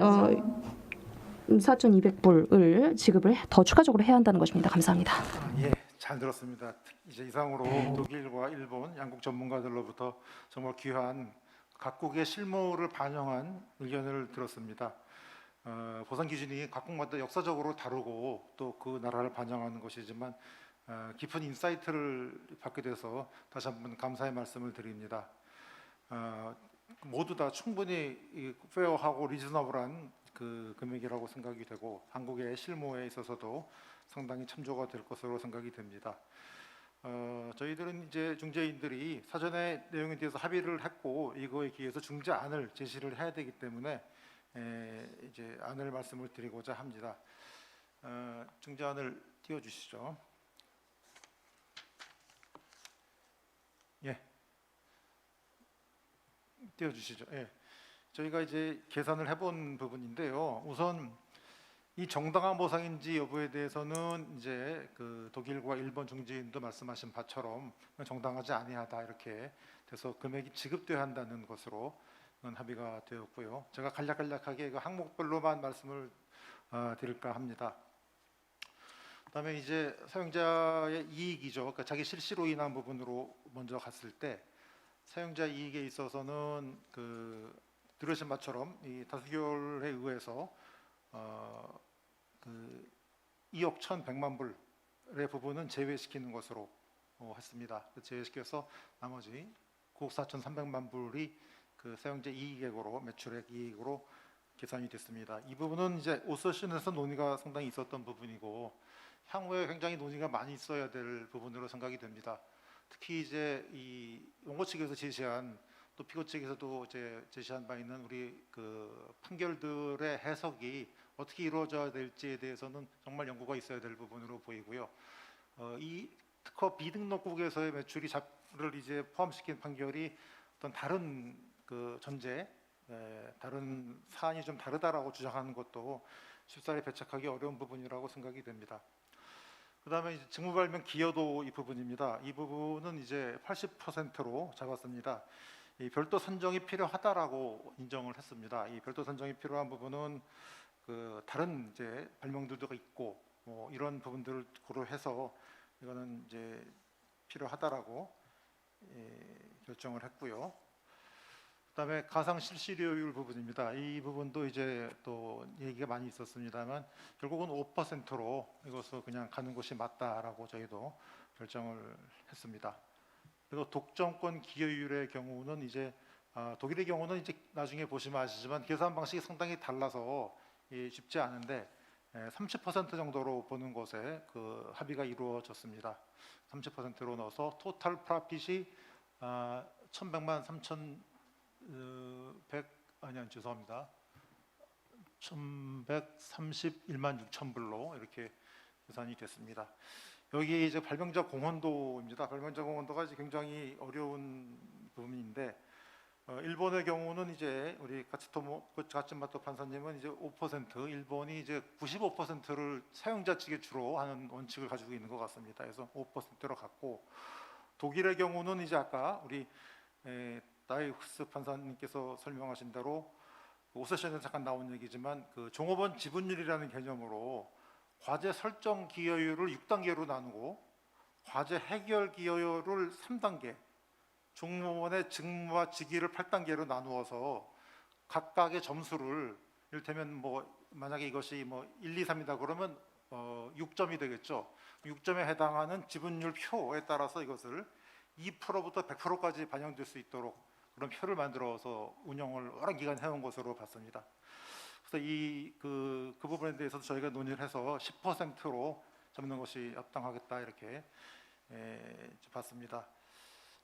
4,200불을 지급을 더 추가적으로 해야 한다는 것입니다. 감사합니다. 예, 잘 들었습니다. 이제 이상으로 독일과 일본 양국 전문가들로부터 정말 귀한 각국의 실무를 반영한 의견을 들었습니다. 보상 기준이 각국마다 역사적으로 다르고 또 그 나라를 반영하는 것이지만 깊은 인사이트를 받게 돼서 다시 한번 감사의 말씀을 드립니다. 모두 다 충분히 페어하고 리즈너블한 그 금액이라고 생각이 되고 한국의 실무에 있어서도 상당히 참조가 될 것으로 생각이 됩니다. 저희들은 이제 중재인들이 사전에 내용에 대해서 합의를 했고 이거에 기해서 중재안을 제시를 해야 되기 때문에 이제 안을 말씀을 드리고자 합니다. 중재안을 띄워주시죠. 예, 띄워주시죠. 예, 저희가 이제 계산을 해본 부분인데요. 우선 이 정당한 보상인지 여부에 대해서는 이제 그 독일과 일본 중재인도 말씀하신 바처럼 정당하지 아니하다 이렇게 돼서 금액이 지급돼야 한다는 것으로 합의가 되었고요. 제가 간략하게 그 항목별로만 말씀을 드릴까 합니다. 그다음에 이제 사용자의 이익이죠. 그러니까 자기 실시로 인한 부분으로 먼저 갔을 때 사용자 이익에 있어서는 그 들으신 바처럼 이 다수결에 의해서 그 2억 1,100만 부분은 제외시키는 것으로 했습니다. 제외시켜서 나머지 9억 4,300만 불이 그 사용자 이익액으로 매출액 이익으로 계산이 됐습니다. 이 부분은 이제 오세션에서 논의가 상당히 있었던 부분이고 향후에 굉장히 논의가 많이 있어야 될 부분으로 생각이 됩니다. 특히 이제 이 원고 측에서 제시한 또 피고 측에서도 이제 제시한 바 있는 우리 그 판결들의 해석이 어떻게 이루어져야 될지에 대해서는 정말 연구가 있어야 될 부분으로 보이고요. 이 특허 비등록국에서의 매출이 를 이제 포함시킨 판결이 어떤 다른 그 전제, 다른 사안이 좀 다르다라고 주장하는 것도 쉽사리 배척하기 어려운 부분이라고 생각이 됩니다. 그다음에 이제 직무발명 기여도 이 부분입니다. 이 부분은 이제 80%로 잡았습니다. 이 별도 선정이 필요하다라고 인정을 했습니다. 이 별도 선정이 필요한 부분은 그 다른 이제 발명들도 있고 뭐 이런 부분들을 고려해서 이거는 이제 필요하다라고 결정을 했고요. 그다음에 가상 실시료율 부분입니다. 이 부분도 이제 또 얘기가 많이 있었습니다만 결국은 5%로 이것을 그냥 가는 것이 맞다라고 저희도 결정을 했습니다. 그리고 독점권 기여율의 경우는 이제 독일의 경우는 이제 나중에 보시면 아시지만 계산 방식이 상당히 달라서 쉽지 않은데 30% 정도로 보는 것에 그 합의가 이루어졌습니다. 30%로 넣어서 토탈 프라핏이 1,100만 3,100 아니요 죄송합니다. 1,131만 6천 불로 이렇게 계산이 됐습니다. 여기 이제 발명자 공헌도입니다. 발명자 공헌도가 이제 굉장히 어려운 부분인데 일본의 경우는 이제 우리 가츠마토 판사님은 이제 5%, 일본이 이제 95%를 사용자 측에 주로 하는 원칙을 가지고 있는 것 같습니다. 그래서 5%로 갔고 독일의 경우는 이제 아까 우리 다이후스 판사님께서 설명하신 대로 오세션에 잠깐 나온 얘기지만 그 종업원 지분율이라는 개념으로 과제 설정 기여율을 6단계로 나누고 과제 해결 기여율을 3단계, 종무원의 직무와 직위를 8단계로 나누어서 각각의 점수를 이를테면 뭐 만약에 이것이 뭐 1, 2, 3이다 그러면 6점이 되겠죠. 6점에 해당하는 지분율 표에 따라서 이것을 2%부터 100%까지 반영될 수 있도록 그런 표를 만들어서 운영을 오랜 기간 해온 것으로 봤습니다. 그래서 그 부분에 대해서도 저희가 논의를 해서 10%로 잡는 것이 합당하겠다 이렇게 봤습니다.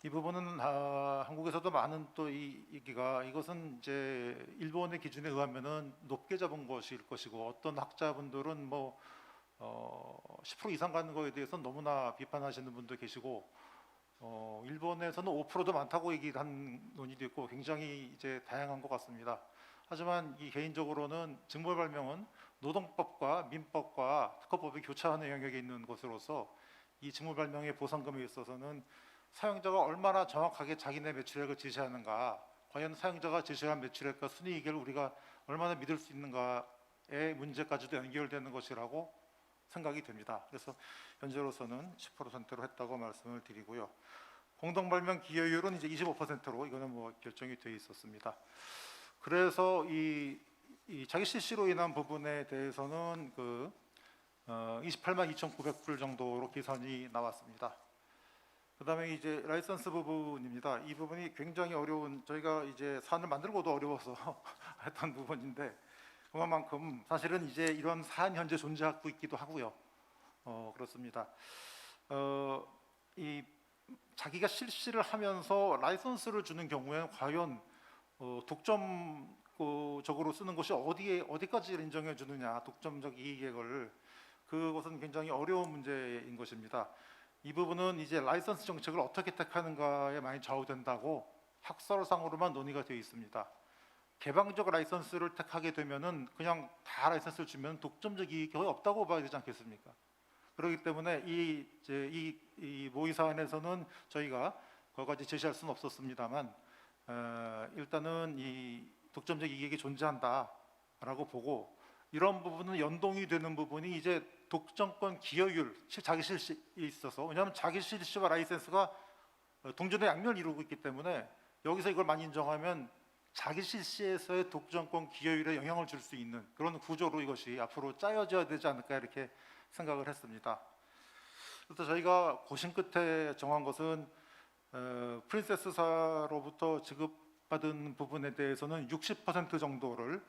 이 부분은 한국에서도 많은 또 이 얘기가 이것은 이제 일본의 기준에 의하면은 높게 잡은 것일 것이고 어떤 학자분들은 뭐 10% 이상 가는 거에 대해서 너무나 비판하시는 분도 계시고 일본에서는 5%도 많다고 얘기한 논의도 있고 굉장히 이제 다양한 것 같습니다. 하지만 이 개인적으로는 직무 발명은 노동법과 민법과 특허법이 교차하는 영역에 있는 것으로서 이 직무 발명의 보상금에 있어서는 사용자가 얼마나 정확하게 자기네 매출액을 제시하는가, 과연 사용자가 제시한 매출액과 순이익을 우리가 얼마나 믿을 수 있는가의 문제까지도 연결되는 것이라고 생각이 됩니다. 그래서 현재로서는 10%로 했다고 말씀을 드리고요. 공동 발명 기여율은 이제 25%로 이거는 뭐 결정이 돼 있었습니다. 그래서 이 자기 실시로 인한 부분에 대해서는 그 28만 2,900불 정도로 계산이 나왔습니다. 그다음에 이제 라이선스 부분입니다. 이 부분이 굉장히 어려운, 저희가 이제 사안을 만들고도 어려워서 했던 부분인데 그만큼 사실은 이제 이런 사안이 현재 존재하고 있기도 하고요. 그렇습니다. 이 자기가 실시를 하면서 라이선스를 주는 경우에는 과연 독점적으로 쓰는 것이 어디까지 인정해 주느냐, 독점적 이익액을, 그것은 굉장히 어려운 문제인 것입니다. 이 부분은 이제 라이선스 정책을 어떻게 택하는가에 많이 좌우된다고 학설상으로만 논의가 되어 있습니다. 개방적 라이선스를 택하게 되면은 그냥 다 라이선스를 주면 독점적 이익이 거의 없다고 봐야 되지 않겠습니까? 그렇기 때문에 이 모의 사안에서는 저희가 거기까지 제시할 수는 없었습니다만 일단은 이 독점적 이익이 존재한다라고 보고 이런 부분은 연동이 되는 부분이 이제 독점권 기여율, 자기 실시에 있어서, 왜냐하면 자기 실시와 라이센스가 동전의 양면을 이루고 있기 때문에 여기서 이걸 많이 인정하면 자기 실시에서의 독점권 기여율에 영향을 줄 수 있는 그런 구조로 이것이 앞으로 짜여져야 되지 않을까 이렇게 생각을 했습니다. 그래서 저희가 고심 끝에 정한 것은 프린세스사로부터 지급받은 부분에 대해서는 60% 정도를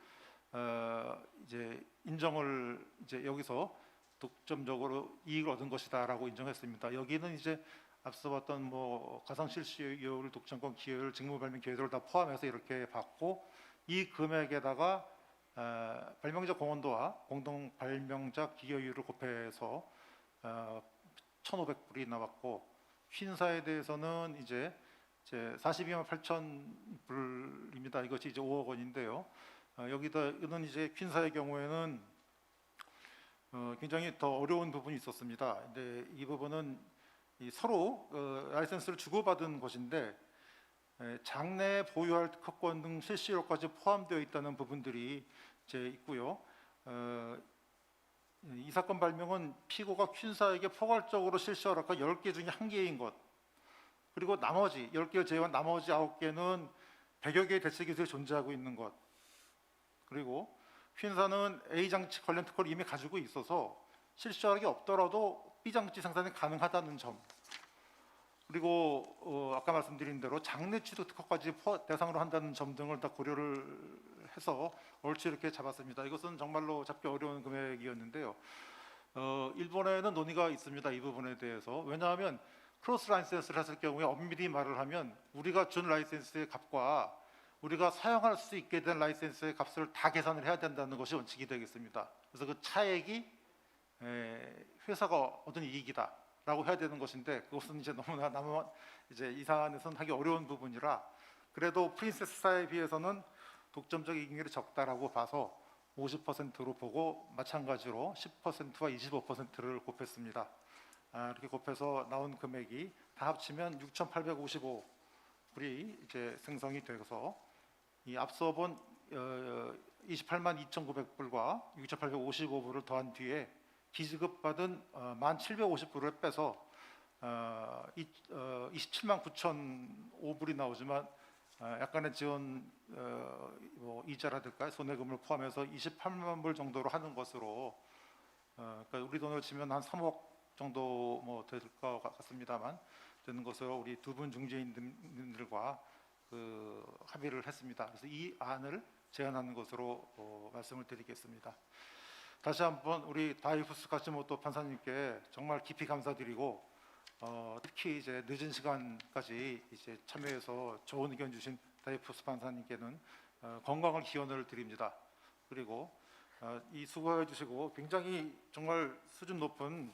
이제 인정을 이제 여기서 독점적으로 이익을 얻은 것이다라고 인정했습니다. 여기는 이제 앞서 봤던 뭐 가상실시효율, 독점권 기여율, 직무발명 기여율을 다 포함해서 이렇게 받고 이 금액에다가 발명자 공헌도와 공동 발명자 기여율을 곱해서 1,500불이 나왔고 휜사에 대해서는 이제 42만 8천 불입니다. 이것이 이제 5억 원인데요. 여기다는 이제 휜사의 경우에는 굉장히 더 어려운 부분이 있었습니다. 근데 이 부분은 서로 라이센스를 주고받은 것인데 장내 보유할 특허권 등 실시효까지 포함되어 있다는 부분들이 이제 있고요. 이 사건 발명은 피고가 휜사에게 포괄적으로 실시 허락한 10개 중에 1개인 것, 그리고 나머지 10개를 제외한 나머지 9개는 100여 개의 대체 기술이 존재하고 있는 것, 그리고 휜사는 A 장치 관련 특허를 이미 가지고 있어서 실시 허락이 없더라도 B 장치 생산이 가능하다는 점, 그리고 아까 말씀드린 대로 장내 취득 특허까지 대상으로 한다는 점 등을 다 고려를 해서 옳지 이렇게 잡았습니다. 이것은 정말로 잡기 어려운 금액이었는데요. 일본에는 논의가 있습니다. 이 부분에 대해서. 왜냐하면 크로스 라이센스를 했을 경우에 엄밀히 말을 하면 우리가 준 라이센스의 값과 우리가 사용할 수 있게 된 라이센스의 값을 다 계산을 해야 된다는 것이 원칙이 되겠습니다. 그래서 그 차액이 회사가 얻은 이익이다라고 해야 되는 것인데 그것은 이제 너무나 이제 이 사안에서는 하기 어려운 부분이라 그래도 프린세스사에 비해서는 독점적 이익률이 적다라고 봐서 50%로 보고 마찬가지로 10%와 25%를 곱했습니다. 이렇게 곱해서 나온 금액이 다 합치면 6,855불이 이제 생성이 되어서 이 앞서 본 28만 2,900불과 6,855불을 더한 뒤에 기지급받은 1,750불을 빼서 27만 9,005불이 나오지만 약간의 지원 이자라든가 손해금을 포함해서 28만 불 정도로 하는 것으로 그러니까 우리 돈으로 치면 한 3억 정도 뭐 될 것 같습니다만 되는 것으로 우리 두 분 중재인들과 합의를 했습니다. 그래서 이 안을 제안하는 것으로 말씀을 드리겠습니다. 다시 한번 우리 다이푸스 카츠모토 판사님께 정말 깊이 감사드리고 특히 이제 늦은 시간까지 이제 참여해서 좋은 의견 주신 다이푸스 판사님께는 건강을 기원을 드립니다. 그리고 이 수고해 주시고 굉장히 정말 수준 높은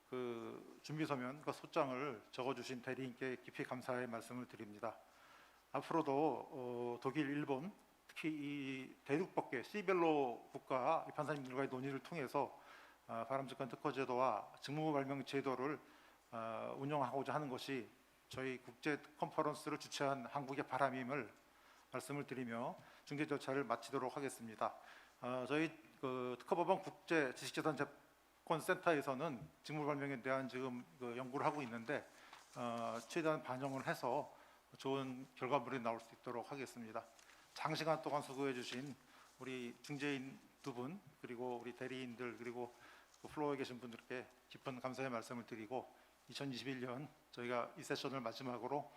그 준비 서면과 소장을 적어주신 대리인께 깊이 감사의 말씀을 드립니다. 앞으로도 독일, 일본, 특히 이 대륙밖에 시벨로 국가 판사님들과의 논의를 통해서 바람직한 특허 제도와 직무 발명 제도를 운영하고자 하는 것이 저희 국제 컨퍼런스를 주최한 한국의 바람임을 말씀을 드리며 중재 절차를 마치도록 하겠습니다. 저희 특허법원 국제 지식재산 재건센터에서는 직무 발명에 대한 지금 연구를 하고 있는데 최대한 반영을 해서 좋은 결과물이 나올 수 있도록 하겠습니다. 장시간 동안 수고해 주신 우리 중재인 두 분 그리고 우리 대리인들 그리고 플로어에 계신 분들께 깊은 감사의 말씀을 드리고 2021년 저희가 이 세션을 마지막으로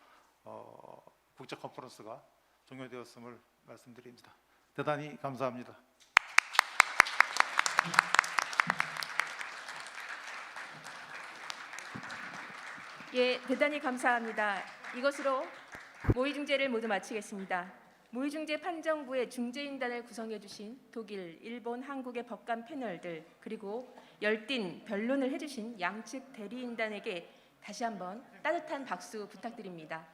국제 컨퍼런스가 종료되었음을 말씀드립니다. 대단히 감사합니다. 예, 대단히 감사합니다. 이것으로 모의 중재를 모두 마치겠습니다. 모의 중재 판정부의 중재인단을 구성해 주신 독일, 일본, 한국의 법관 패널들 그리고 열띤 변론을 해주신 양측 대리인단에게 다시 한번 따뜻한 박수 부탁드립니다.